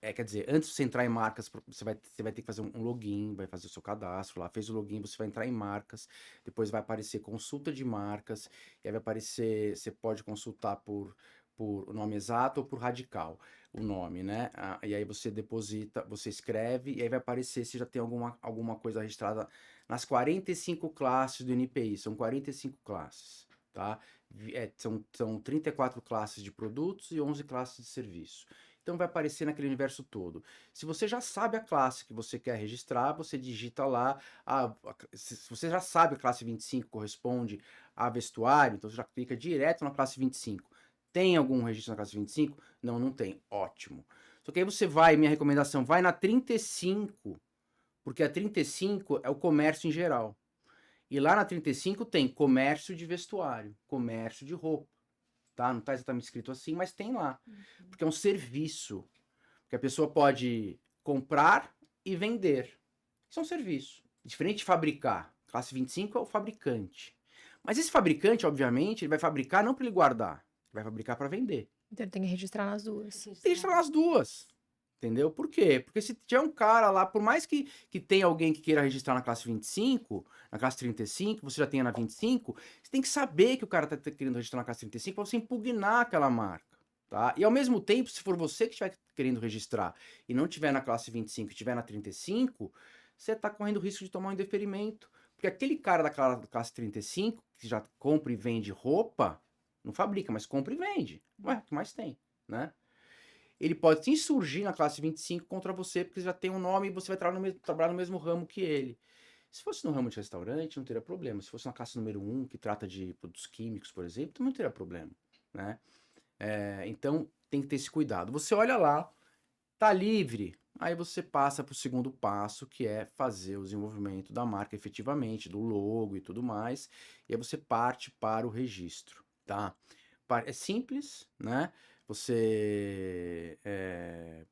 quer dizer, antes de você entrar em marcas, você vai ter que fazer um login, vai fazer o seu cadastro lá, fez o login, você vai entrar em marcas, depois vai aparecer consulta de marcas, e aí vai aparecer, você pode consultar por o nome exato ou por radical, o nome, né? E aí você deposita, você escreve, e aí vai aparecer se já tem alguma coisa registrada nas 45 classes do NPI, são 45 classes, tá? São 34 classes de produtos e 11 classes de serviço. Então vai aparecer naquele universo todo. Se você já sabe a classe que você quer registrar, você digita lá. Se você já sabe a classe 25 corresponde a vestuário, então você já clica direto na classe 25. Tem algum registro na classe 25? Não, não tem. Ótimo. Só que aí você vai, minha recomendação, vai na 35, porque a 35 é o comércio em geral. E lá na 35 tem comércio de vestuário, comércio de roupa. Tá? Não está exatamente escrito assim, mas tem lá. Porque é um serviço. Que a pessoa pode comprar e vender. Isso é um serviço. Diferente de fabricar. Classe 25 é o fabricante. Mas esse fabricante, obviamente, ele vai fabricar não para ele guardar. Ele vai fabricar para vender. Então ele tem que registrar nas duas. Tem que registrar nas duas. Entendeu? Por quê? Porque se tiver um cara lá, por mais que tenha alguém que queira registrar na classe 25, na classe 35, você já tenha na 25, você tem que saber que o cara tá querendo registrar na classe 35 para você impugnar aquela marca, tá? E ao mesmo tempo, se for você que estiver querendo registrar e não tiver na classe 25 e tiver na 35, você tá correndo o risco de tomar um indeferimento. Porque aquele cara da classe 35, que já compra e vende roupa, não fabrica, mas compra e vende. Ué, o que mais tem, né? Ele pode se insurgir na classe 25 contra você, porque já tem um nome e você vai trabalhar no mesmo ramo que ele. Se fosse no ramo de restaurante, não teria problema. Se fosse na classe número 1, que trata de produtos químicos, por exemplo, também não teria problema, né? Então, tem que ter esse cuidado. Você olha lá, tá livre, aí você passa para o segundo passo, que é fazer o desenvolvimento da marca efetivamente, do logo e tudo mais, e aí você parte para o registro, tá? É simples, né? Você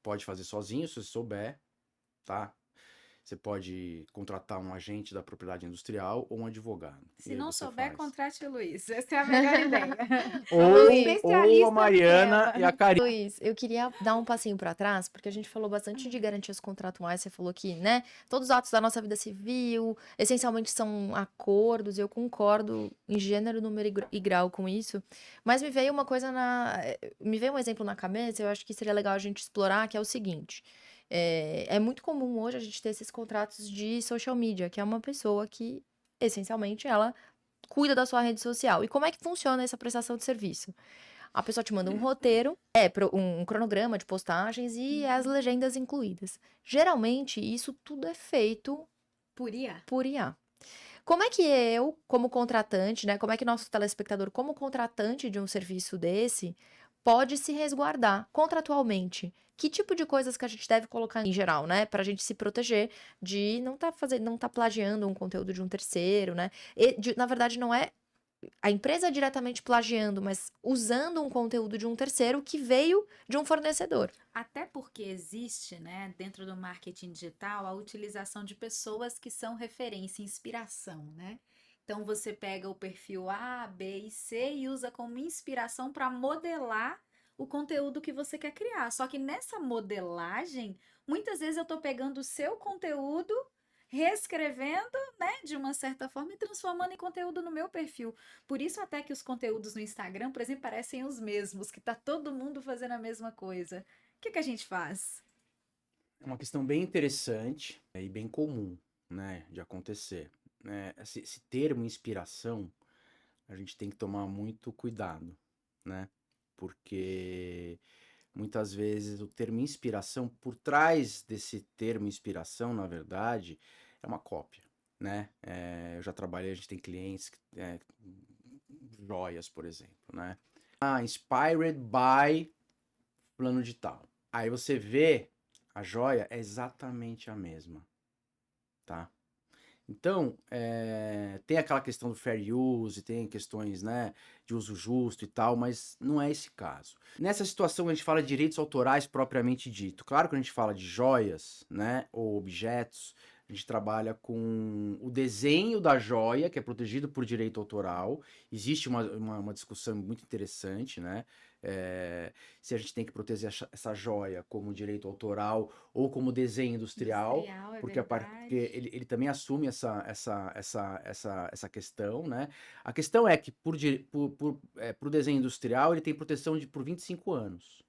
pode fazer sozinho, se você souber, tá? Você pode contratar um agente da propriedade industrial ou um advogado. Se não souber, contrate o Luiz. Essa é a melhor ideia. Ou a Mariana e a Karina. Luiz, eu queria dar um passinho para trás, porque a gente falou bastante de garantias contratuais. Você falou que, né, todos os atos da nossa vida civil, essencialmente são acordos. Eu concordo em gênero, número e grau com isso. Mas me veio um exemplo na cabeça, eu acho que seria legal a gente explorar, que é o seguinte. É muito comum hoje a gente ter esses contratos de social media, que é uma pessoa que, essencialmente, ela cuida da sua rede social. E como é que funciona essa prestação de serviço? A pessoa te manda um roteiro, um cronograma de postagens e as legendas incluídas. Geralmente, isso tudo é feito Por IA. por IA. Como é que eu, como contratante, né? Como é que nosso telespectador, como contratante de um serviço desse, pode se resguardar contratualmente? Que tipo de coisas que a gente deve colocar em geral, né? Pra gente se proteger de não tá plagiando um conteúdo de um terceiro, né? Na verdade, não é a empresa diretamente plagiando, mas usando um conteúdo de um terceiro que veio de um fornecedor. Até porque existe, né, dentro do marketing digital, a utilização de pessoas que são referência, inspiração, né? Então você pega o perfil A, B e C e usa como inspiração para modelar o conteúdo que você quer criar. Só que nessa modelagem, muitas vezes eu estou pegando o seu conteúdo, reescrevendo, né, de uma certa forma e transformando em conteúdo no meu perfil. Por isso até que os conteúdos no Instagram, por exemplo, parecem os mesmos, que tá todo mundo fazendo a mesma coisa. O que que a gente faz? É uma questão bem interessante e bem comum, né, de acontecer. Né? Esse termo inspiração, a gente tem que tomar muito cuidado, né? Porque muitas vezes o termo inspiração, por trás desse termo inspiração, na verdade, é uma cópia, né? Eu já trabalhei, a gente tem clientes, joias, por exemplo, né? Inspired by plano de tal. Aí você vê, a joia é exatamente a mesma, tá? Então, tem aquela questão do fair use, tem questões, né, de uso justo e tal, mas não é esse caso. Nessa situação a gente fala de direitos autorais propriamente dito. Claro que a gente fala de joias, né, ou objetos, a gente trabalha com o desenho da joia, que é protegido por direito autoral. Existe uma discussão muito interessante, né, se a gente tem que proteger essa joia como direito autoral ou como desenho industrial. Industrial, é Porque verdade. ele também assume essa questão, né? A questão é que pro desenho industrial ele tem proteção por 25 anos,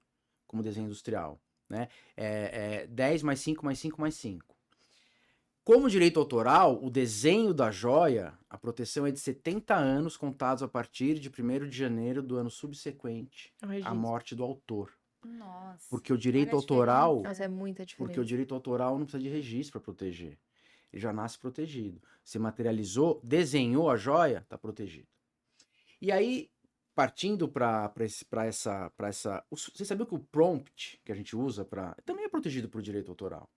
como desenho industrial, né? 10 mais 5 mais 5 mais 5. Como direito autoral, o desenho da joia, a proteção é de 70 anos contados a partir de 1º de janeiro do ano subsequente O à registro. morte do autor. Nossa, Porque o direito olha a autoral, diferença. Nossa, é muita porque o diferença. direito autoral não precisa de registro para proteger. Ele já nasce protegido. Você materializou, desenhou a joia, tá protegido. E aí, partindo para essa. Você sabia que o prompt que a gente usa também é protegido por direito autoral?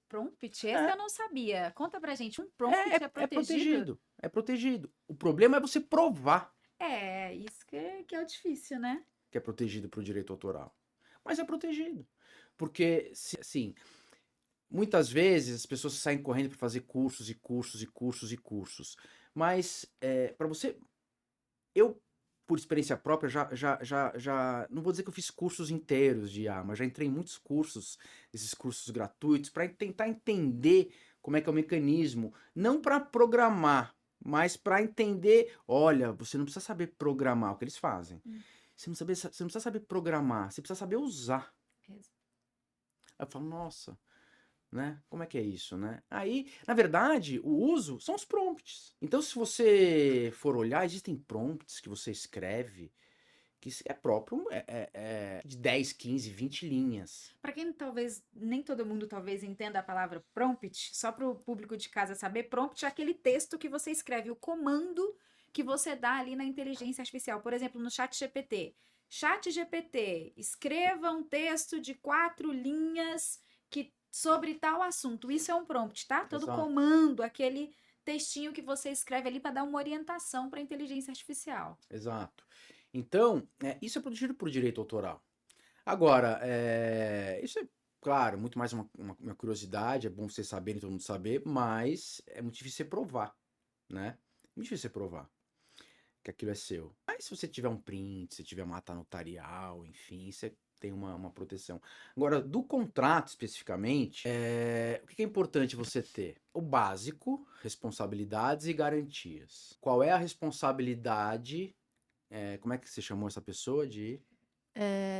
Prompt? Esse É. eu não sabia. Conta pra gente, um prompt é É protegido? protegido. É protegido. O problema é você provar É, isso que é o difícil, né? que é protegido por direito autoral. Mas é protegido. Porque, assim, muitas vezes as pessoas saem correndo para fazer cursos e cursos e cursos e cursos. Mas para você, eu por experiência própria já não vou dizer que eu fiz cursos inteiros de IA, mas já entrei em muitos cursos, esses cursos gratuitos para tentar entender como é que é o mecanismo, não para programar, mas para entender, olha, você não precisa saber programar o que eles fazem. Você não precisa saber programar, você precisa saber usar. Aí eu falo, nossa, né? Como é que é isso, né? Aí, na verdade, o uso são os prompts. Então, se você for olhar, existem prompts que você escreve que é próprio, de 10, 15, 20 linhas. Para quem talvez, nem todo mundo talvez entenda a palavra prompt, só para o público de casa saber, prompt é aquele texto que você escreve, o comando que você dá ali na inteligência artificial. Por exemplo, no chat GPT. Chat GPT, escreva um texto de 4 linhas sobre tal assunto. Isso é um prompt, tá? Todo Exato. comando, aquele textinho que você escreve ali para dar uma orientação para a inteligência artificial. Exato. Então, isso é protegido por direito autoral. Agora, isso é, claro, muito mais uma curiosidade, é bom vocês saberem, todo mundo saber, mas é muito difícil você provar, né? Muito difícil você provar que aquilo é seu. Mas se você tiver um print, se tiver uma ata notarial, enfim, você tem uma proteção. Agora, do contrato especificamente, o que é importante você ter? O básico, responsabilidades e garantias. Qual é a responsabilidade? Como é que você chamou essa pessoa de?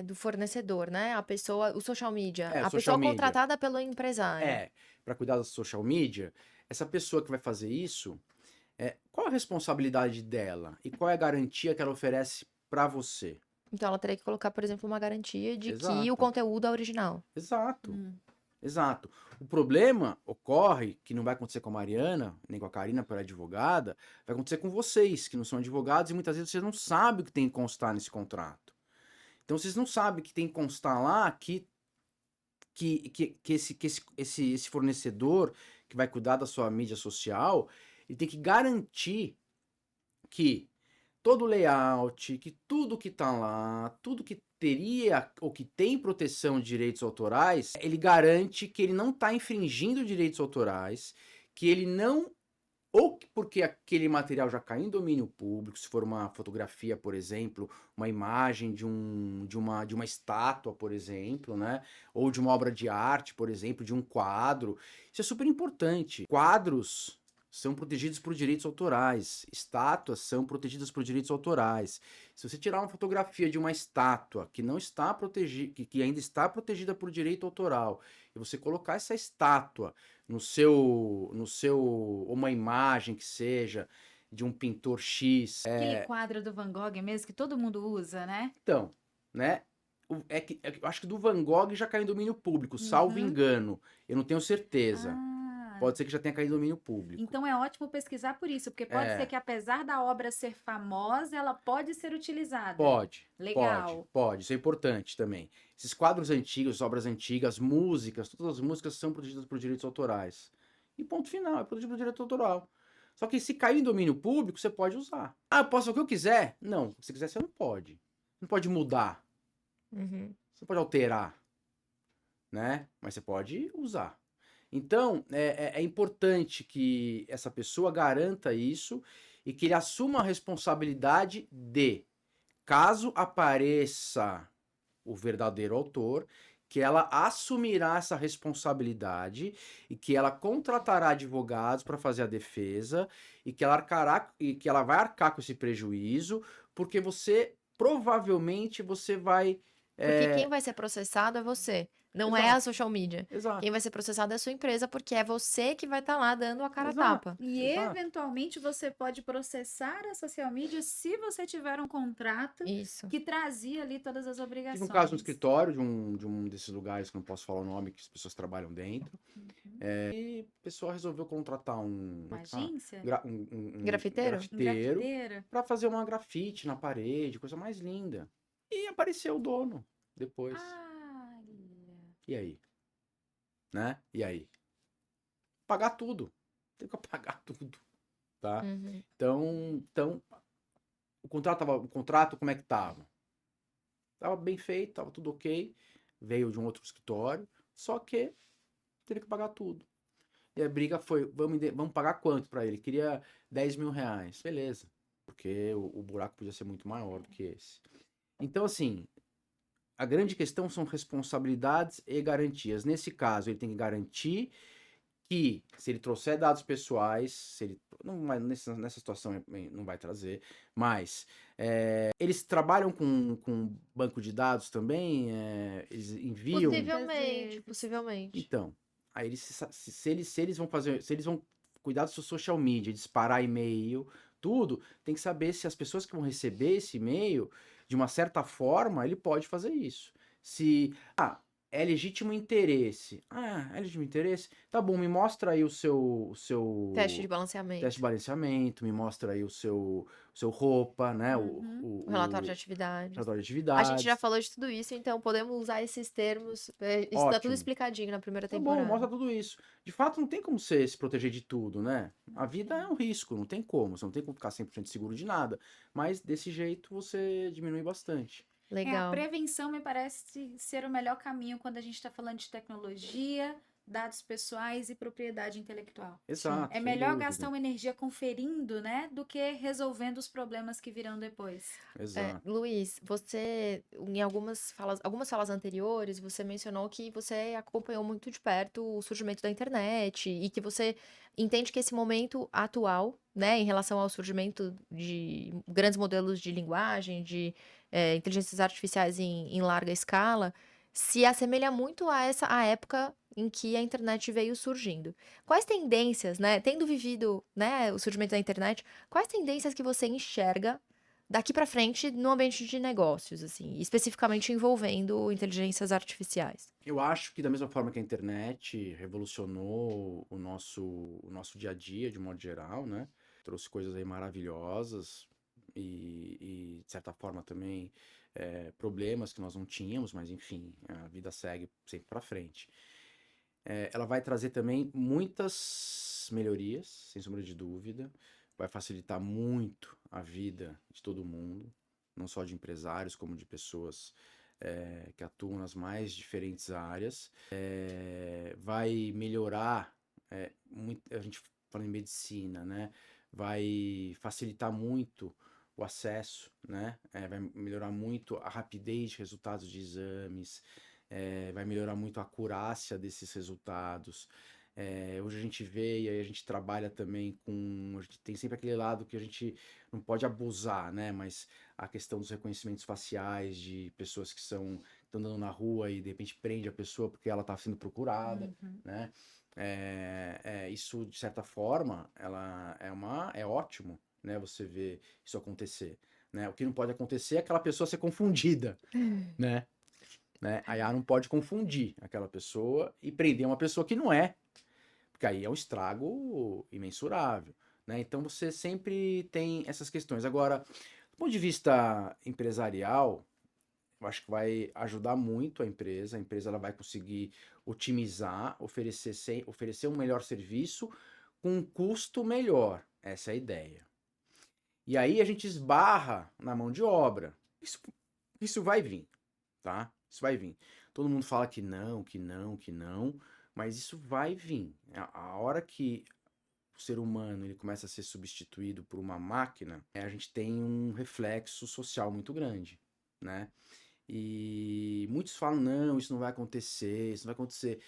Do fornecedor, né? A pessoa, o social media. A Social pessoa media. contratada pelo empresário. Para cuidar da social media, essa pessoa que vai fazer isso, qual a responsabilidade dela? E qual é a garantia que ela oferece para você? Então ela teria que colocar, por exemplo, uma garantia de que o Exato. conteúdo é original. Exato. Hum. Exato. O problema ocorre, que não vai acontecer com a Mariana, nem com a Karina, pela advogada, vai acontecer com vocês, que não são advogados, e muitas vezes vocês não sabem o que tem que constar nesse contrato. Então vocês não sabem que tem que constar lá que esse fornecedor que vai cuidar da sua mídia social, ele tem que garantir que todo o layout, que tudo que tá lá, tudo que teria ou que tem proteção de direitos autorais, ele garante que ele não está infringindo direitos autorais, que ele não, ou porque aquele material já caiu em domínio público, se for uma fotografia, por exemplo, uma imagem de uma estátua, por exemplo, né? Ou de uma obra de arte, por exemplo, de um quadro. Isso é super importante. Quadros são protegidos por direitos autorais, estátuas são protegidas por direitos autorais. Se você tirar uma fotografia de uma estátua que não está protegida, que ainda está protegida por direito autoral, e você colocar essa estátua no seu, uma imagem que seja de um pintor X, Aquele quadro do Van Gogh mesmo que todo mundo usa, né? então, né? Eu acho que do Van Gogh já caiu em domínio público, salvo Uhum. engano. Eu não tenho certeza. Ah, Pode ser que já tenha caído em domínio público. então é ótimo pesquisar por isso, porque pode ser que apesar da obra ser famosa, ela pode ser utilizada. Pode. Legal. Pode. Isso é importante também. Esses quadros antigos, obras antigas, músicas, todas as músicas são protegidas por direitos autorais. E ponto final, é protegido por direito autoral. Só que se cair em domínio público, você pode usar. Ah, eu posso fazer o que eu quiser? Não, se você quiser, você não pode. Não pode mudar. Uhum. Você pode alterar, né? Mas você pode usar. Então, é importante que essa pessoa garanta isso e que ele assuma a responsabilidade de, caso apareça o verdadeiro autor, que ela assumirá essa responsabilidade e que ela contratará advogados para fazer a defesa e que ela vai arcar com esse prejuízo, porque provavelmente você vai Porque quem vai ser processado é você, não é a Exato. social media. Exato. Quem vai ser processado é a sua empresa, porque é você que vai estar lá dando a cara a Exato. tapa. E Exato. eventualmente você pode processar a social media se você tiver um contrato Isso. que trazia ali todas as Tive obrigações. um caso no escritório de um desses lugares que eu não posso falar o nome, que as pessoas trabalham dentro. E o pessoal resolveu contratar Uma agência? um Grafiteiro? grafiteiro Grafiteira? para fazer uma grafite na parede, coisa mais linda. E apareceu o dono depois. Ai, E aí? Né? E aí? Pagar tudo. Tem que pagar tudo. Tá? Uhum. Então o contrato como é que tava? Tava bem feito, tava tudo ok. Veio de um outro escritório, só que teve que pagar tudo. E a briga foi, vamos pagar quanto pra ele? Queria 10 mil reais. Beleza, porque o buraco podia ser muito maior do que esse. Então, assim, a grande questão são responsabilidades e garantias. Nesse caso, ele tem que garantir que, se ele trouxer dados pessoais, se ele não vai, nessa situação não vai trazer, mas eles trabalham com banco de dados também, eles enviam. Possivelmente, possivelmente. Então, aí eles, se eles vão fazer, se eles vão cuidar do seu social media, disparar e-mail, tudo, tem que saber se as pessoas que vão receber esse e-mail, de uma certa forma, ele pode fazer isso. Se é legítimo interesse. É legítimo interesse? Tá bom, me mostra aí o seu Teste de balanceamento. teste de balanceamento, me mostra aí o seu roupa, né? Uhum. O relatório de atividades. relatório de A atividades. gente já falou de tudo isso, então podemos usar esses termos. Isso tá tudo Ótimo. explicadinho na primeira Tá bom, temporada. mostra tudo isso. De fato, não tem como você se proteger de tudo, né? A vida é um risco, não tem como. Você não tem como ficar 100% seguro de nada. Mas desse jeito você diminui bastante. A Legal. prevenção me parece ser o melhor caminho quando a gente está falando de tecnologia, dados pessoais e propriedade intelectual. Exato. É sem melhor dúvida. gastar uma energia conferindo, né, do que resolvendo os problemas que virão depois. Exato. Luiz, você, em algumas falas anteriores, você mencionou que você acompanhou muito de perto o surgimento da internet e que você entende que esse momento atual, né, em relação ao surgimento de grandes modelos de linguagem, de inteligências artificiais em larga escala, se assemelha muito a época em que a internet veio surgindo. Quais tendências, né, tendo vivido, né, o surgimento da internet, quais tendências que você enxerga daqui para frente no ambiente de negócios, assim, especificamente envolvendo inteligências artificiais? Eu acho que da mesma forma que a internet revolucionou o nosso dia a dia, de modo geral, né? Trouxe coisas aí maravilhosas de certa forma, também problemas que nós não tínhamos, mas enfim, a vida segue sempre para frente. Ela vai trazer também muitas melhorias, sem sombra de dúvida. Vai facilitar muito a vida de todo mundo, não só de empresários, como de pessoas que atuam nas mais diferentes áreas. Vai melhorar, a gente fala em medicina, né? Vai facilitar muito o acesso, né? Vai melhorar muito a rapidez de resultados de exames, vai melhorar muito a acurácia desses resultados. Hoje a gente vê e aí a gente trabalha também com. A gente tem sempre aquele lado que a gente não pode abusar, né? Mas a questão dos reconhecimentos faciais de pessoas que estão andando na rua e de repente prende a pessoa porque ela está sendo procurada, né? Isso, de certa forma, ela é ótimo, né? Você vê isso acontecer, né? O que não pode acontecer é aquela pessoa ser confundida, né? A IA não pode confundir aquela pessoa e prender uma pessoa que não é, porque aí é um estrago imensurável, né? Então você sempre tem essas questões. Agora, do ponto de vista empresarial, eu acho que vai ajudar muito a empresa ela vai conseguir otimizar, oferecer um melhor serviço com um custo melhor. Essa é a ideia. E aí a gente esbarra na mão de obra. Isso vai vir, tá? Isso vai vir. Todo mundo fala que não, mas isso vai vir. A hora que o ser humano ele começa a ser substituído por uma máquina, a gente tem um reflexo social muito grande, né? E muitos falam, não, isso não vai acontecer, isso não vai acontecer.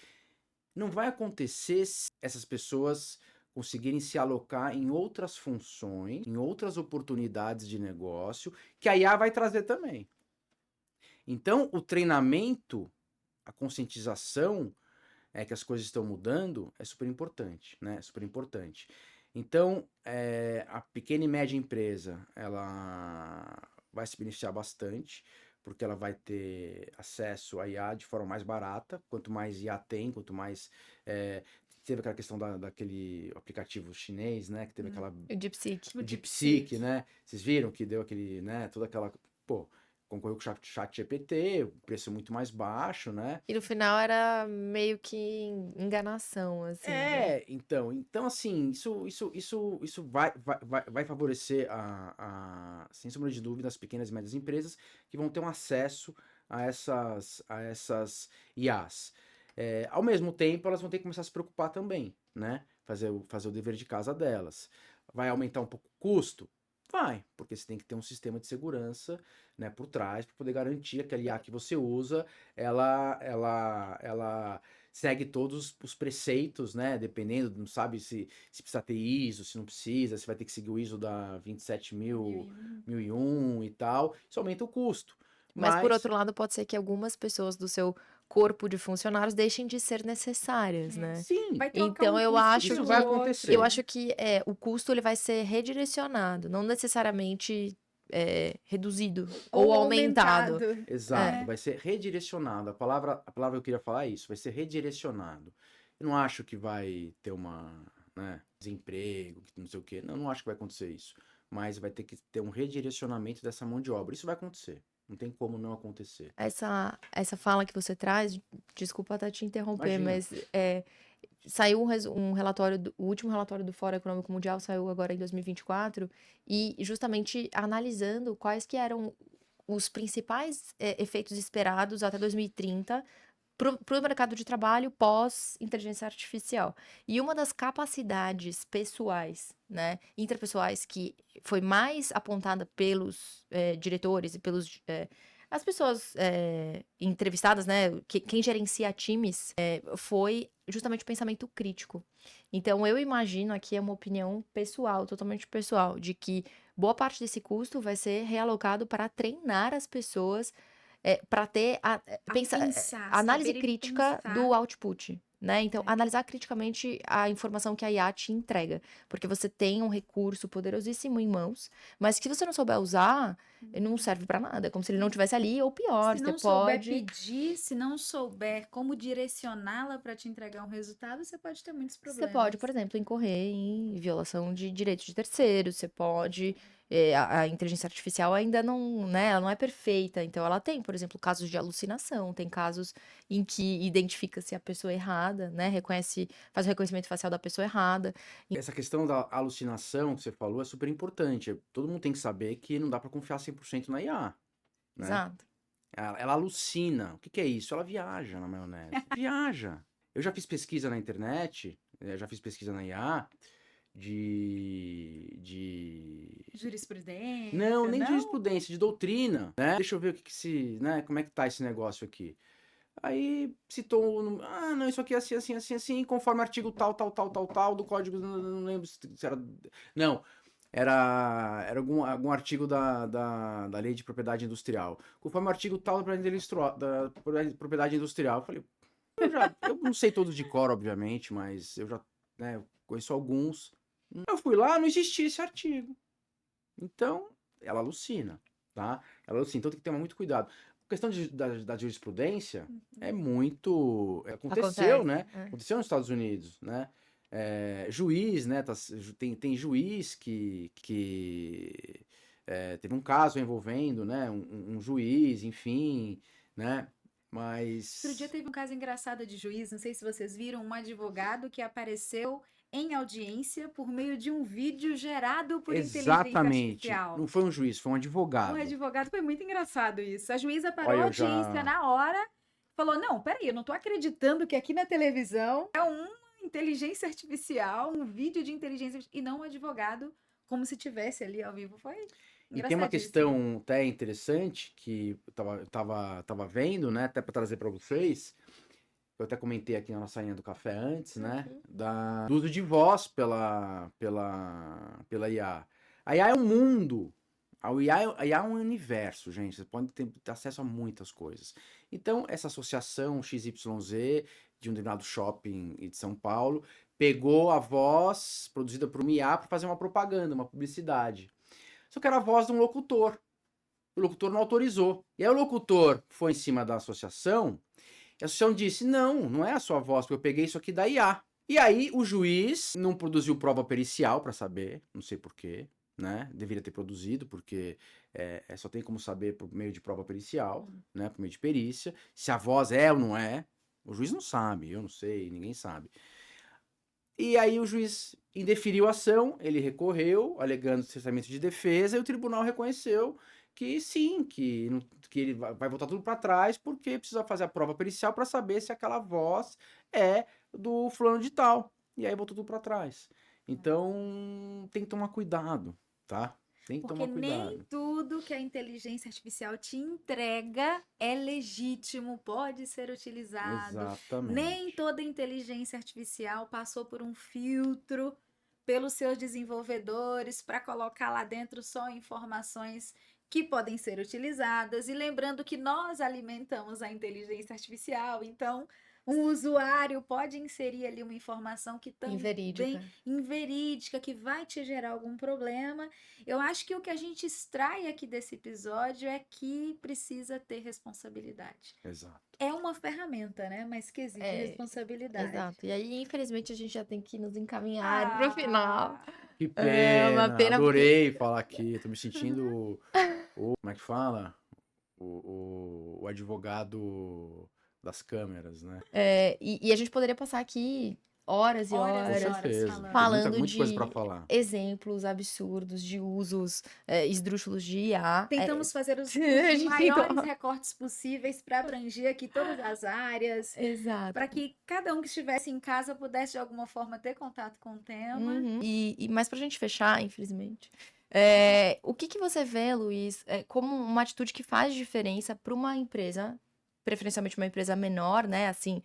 Não vai acontecer se essas pessoas conseguirem se alocar em outras funções, em outras oportunidades de negócio, que a IA vai trazer também. Então, o treinamento, a conscientização que as coisas estão mudando é super importante, né? É super importante. Então, a pequena e média empresa, ela vai se beneficiar bastante, porque ela vai ter acesso a IA de forma mais barata. Quanto mais IA tem, quanto mais... teve aquela questão daquele aplicativo chinês, né? Que teve aquela... O DeepSeek. O DeepSeek, né? Vocês viram que deu aquele, né? Toda aquela... Pô, concorreu com o chat GPT, o preço muito mais baixo, né? E no final era meio que enganação, assim, né? Então assim, isso vai favorecer sem sombra de dúvida, as pequenas e médias empresas que vão ter um acesso a essas IAs. Ao mesmo tempo, elas vão ter que começar a se preocupar também, né? Fazer o dever de casa delas. Vai aumentar um pouco o custo? Vai, porque você tem que ter um sistema de segurança, né, por trás para poder garantir que aquela IA que você usa, ela segue todos os preceitos, né, dependendo, não sabe se precisa ter ISO, se não precisa, se vai ter que seguir o ISO da 27001 e tal. Isso aumenta o custo. Mas, por outro lado, pode ser que algumas pessoas do seu corpo de funcionários deixem de ser necessárias, né? Sim, Vai trocar Então, um eu custo acho isso pelo vai outro. acontecer. Eu acho que o custo ele vai ser redirecionado, não necessariamente reduzido ou aumentado. Exato, vai ser redirecionado. A palavra que eu queria falar é isso, vai ser redirecionado. Eu não acho que vai ter desemprego, não sei o quê. Não acho que vai acontecer isso. Mas vai ter que ter um redirecionamento dessa mão de obra. Isso vai acontecer. Não tem como não acontecer. Essa fala que você traz, desculpa até te interromper, Imagina. mas saiu um relatório, o último relatório do Fórum Econômico Mundial saiu agora em 2024, e justamente analisando quais que eram os principais efeitos esperados até 2030 para o mercado de trabalho pós-inteligência artificial. E uma das capacidades pessoais, né, interpessoais, que foi mais apontada pelos diretores e pelos... as pessoas entrevistadas, né, quem gerencia times, foi justamente o pensamento crítico. Então, eu imagino, aqui é uma opinião pessoal, totalmente pessoal, de que boa parte desse custo vai ser realocado para treinar as pessoas para ter pensar, análise saber crítica pensar. do output, né? Então, É. analisar criticamente a informação que a IA te entrega. Porque você tem um recurso poderosíssimo em mãos, mas que se você não souber usar, ele não serve pra nada. É como se ele não tivesse ali, ou pior, Se você não souber pode... pedir, se não souber como direcioná-la para te entregar um resultado, você pode ter muitos Você pode, problemas. por exemplo, incorrer em violação de direitos de terceiros, você pode. A inteligência artificial ainda não, né, ela não é perfeita, então ela tem, por exemplo, casos de alucinação, tem casos em que identifica-se a pessoa errada, né, faz o reconhecimento facial da pessoa errada. Essa questão da alucinação que você falou é super importante. Todo mundo tem que saber que não dá para confiar 100% na IA, né? Exato. Ela alucina. O que é isso? Ela viaja na maionese. Viaja. Eu já fiz pesquisa na internet, já fiz pesquisa na IA de... Jurisprudência, Não, nem de não? jurisprudência, de doutrina, né? Deixa eu ver o que se, né? Como é que tá esse negócio aqui. Aí citou, não, isso aqui é assim, assim, assim, assim, conforme artigo tal, tal, tal, tal, tal, do código, não lembro se era... Não, era algum artigo da lei de propriedade industrial. Conforme o artigo tal da propriedade industrial. Eu falei, eu não sei todos de cor, obviamente, mas eu já, né, conheço alguns. Eu fui lá, não existia esse artigo. Então, ela alucina, tá? Ela alucina, então tem que tomar muito cuidado. A questão da jurisprudência é muito... Aconteceu, Acontece. né? Aconteceu nos Estados Unidos, né? Juiz, né? Tem juiz que teve um caso envolvendo, né? Um juiz, enfim, né? Mas... Outro dia teve um caso engraçado de juiz, não sei se vocês viram, um advogado que apareceu em audiência por meio de um vídeo gerado por inteligência Exatamente. artificial. Não foi um juiz, foi um Um advogado. advogado, foi muito engraçado isso. A juíza parou Olha, a eu audiência já... na hora, falou: não, peraí, eu não tô acreditando que aqui na televisão é uma inteligência artificial, um vídeo de inteligência artificial, e não um advogado, como se tivesse ali ao vivo. Foi E tem uma engraçadíssimo. questão até interessante que eu tava vendo, né? Até para trazer para vocês. Eu até comentei aqui na nossa sainha do café antes, né? Do uso de voz pela IA. A IA é um mundo. A IA é um universo, gente. Você pode ter acesso a muitas coisas. Então, essa associação XYZ de um determinado shopping de São Paulo pegou a voz produzida por uma IA para fazer uma propaganda, uma publicidade. Só que era a voz de um locutor. O locutor não autorizou. E aí o locutor foi em cima da associação. E a associação disse, não é a sua voz, porque eu peguei isso aqui da IA. E aí o juiz não produziu prova pericial para saber, não sei porquê, né? Deveria ter produzido, porque só tem como saber por meio de prova pericial, né? Por meio de perícia. Se a voz é ou não é, o juiz não sabe, eu não sei, ninguém sabe. E aí o juiz indeferiu a ação, ele recorreu, alegando cessamento de defesa, e o tribunal reconheceu que sim, que ele vai voltar tudo para trás, porque precisa fazer a prova pericial para saber se aquela voz é do fulano de tal. E aí voltou tudo para trás. Então, tem que tomar cuidado, tá? Tem que Porque tomar nem cuidado. tudo que a inteligência artificial te entrega é legítimo, pode ser utilizado. Exatamente. Nem toda inteligência artificial passou por um filtro pelos seus desenvolvedores para colocar lá dentro só informações que podem ser utilizadas. E lembrando que nós alimentamos a inteligência artificial, então um usuário pode inserir ali uma informação que também Inverídica. inverídica, que vai te gerar algum problema. Eu acho que o que a gente extrai aqui desse episódio é que precisa ter responsabilidade. Exato. É uma ferramenta, né? Mas que exige responsabilidade. Exato. E aí, infelizmente, a gente já tem que nos encaminhar pro final. Que É uma pena, pena adorei falar aqui, tô me sentindo como é que fala? O advogado das câmeras, né? E a gente poderia passar aqui horas e Horas e Com horas horas certeza. falando. Tem falando muita coisa de pra falar. exemplos absurdos de usos esdrúxulos de IA. Tentamos fazer os A gente maiores tentou. recortes possíveis para abranger aqui todas as áreas, Exato. para que cada um que estivesse em casa pudesse de alguma forma ter contato com o tema. Mas pra gente fechar, infelizmente, o que você vê, Luiz, como uma atitude que faz diferença para uma empresa, preferencialmente uma empresa menor, né? Assim,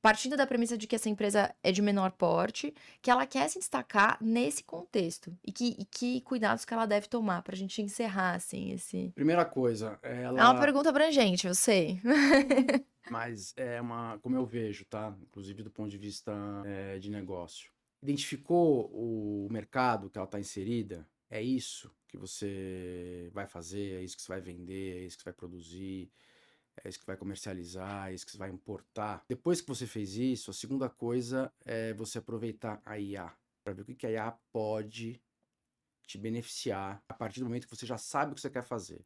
partindo da premissa de que essa empresa é de menor porte, que ela quer se destacar nesse contexto. E que cuidados que ela deve tomar pra gente encerrar, assim, esse... Primeira coisa, É uma ela. pergunta abrangente, eu sei. Mas é uma. Como eu vejo, tá? Inclusive do ponto de vista de negócio. Identificou o mercado que ela está inserida? É isso que você vai fazer, é isso que você vai vender, é isso que você vai produzir, é isso que vai comercializar, é isso que você vai importar. Depois que você fez isso, a segunda coisa é você aproveitar a IA para ver o que a IA pode te beneficiar a partir do momento que você já sabe o que você quer fazer.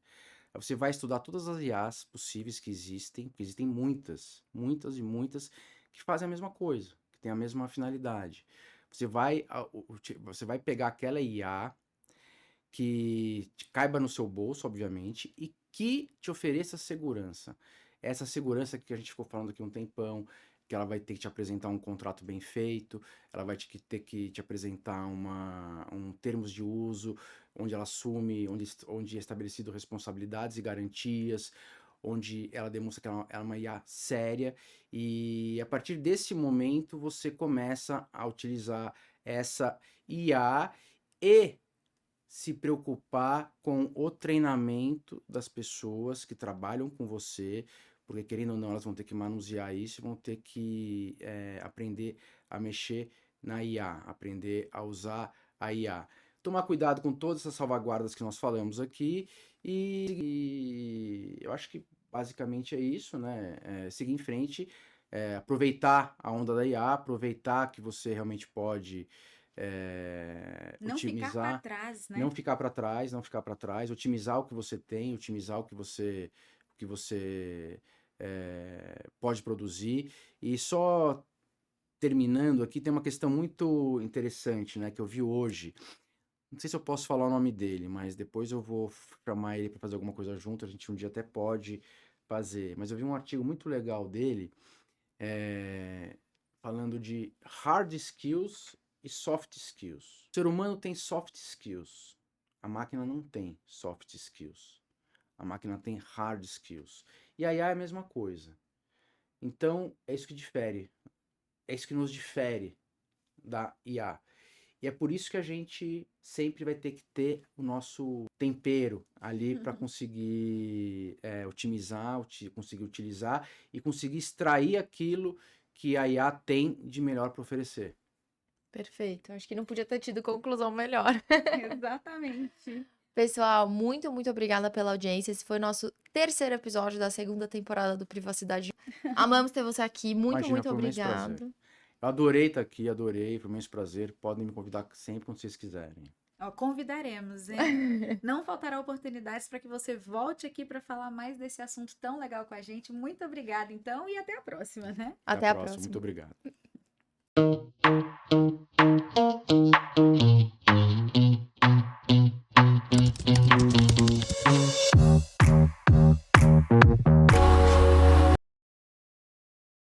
Aí você vai estudar todas as IAs possíveis que existem, porque existem muitas, muitas e muitas que fazem a mesma coisa, que têm a mesma finalidade. Você vai pegar aquela IA que te caiba no seu bolso, obviamente, e que te ofereça segurança. Essa segurança que a gente ficou falando aqui um tempão, que ela vai ter que te apresentar um contrato bem feito, ela vai ter que te apresentar um termos de uso, onde ela assume, onde é estabelecido responsabilidades e garantias, onde ela demonstra que ela é uma IA séria, e a partir desse momento você começa a utilizar essa IA e se preocupar com o treinamento das pessoas que trabalham com você, porque querendo ou não, elas vão ter que manusear isso, vão ter que aprender a mexer na IA, aprender a usar a IA. Tomar cuidado com todas essas salvaguardas que nós falamos aqui e eu acho que basicamente é isso, né? Seguir em frente, aproveitar a onda da IA, aproveitar que você realmente pode Não ficar para otimizar, trás, né? não ficar para trás, não ficar para trás, otimizar o que você tem, otimizar o que você pode produzir. E só terminando aqui, tem uma questão muito interessante, né, que eu vi hoje. Não sei se eu posso falar o nome dele, mas depois eu vou chamar ele para fazer alguma coisa junto. A gente um dia até pode fazer. Mas eu vi um artigo muito legal dele, falando de hard skills e soft skills. O ser humano tem soft skills. A máquina não tem soft skills. A máquina tem hard skills. E a IA é a mesma coisa. Então, é isso que difere. É isso que nos difere da IA. E é por isso que a gente sempre vai ter que ter o nosso tempero ali para conseguir otimizar, conseguir utilizar e conseguir extrair aquilo que a IA tem de melhor para oferecer. Perfeito. Acho que não podia ter tido conclusão melhor. Exatamente. Pessoal, muito, muito obrigada pela audiência. Esse foi o nosso terceiro episódio da segunda temporada do Privacidade. Amamos ter você aqui. Muito, Imagina, muito foi um imenso prazer. obrigado. Eu adorei estar aqui, adorei, foi um imenso prazer. Podem me convidar sempre quando vocês quiserem. Ó, convidaremos, hein? Não faltará oportunidades para que você volte aqui para falar mais desse assunto tão legal com a gente. Muito obrigada, então, e até a próxima, né? Até a próxima. próxima. Muito obrigado.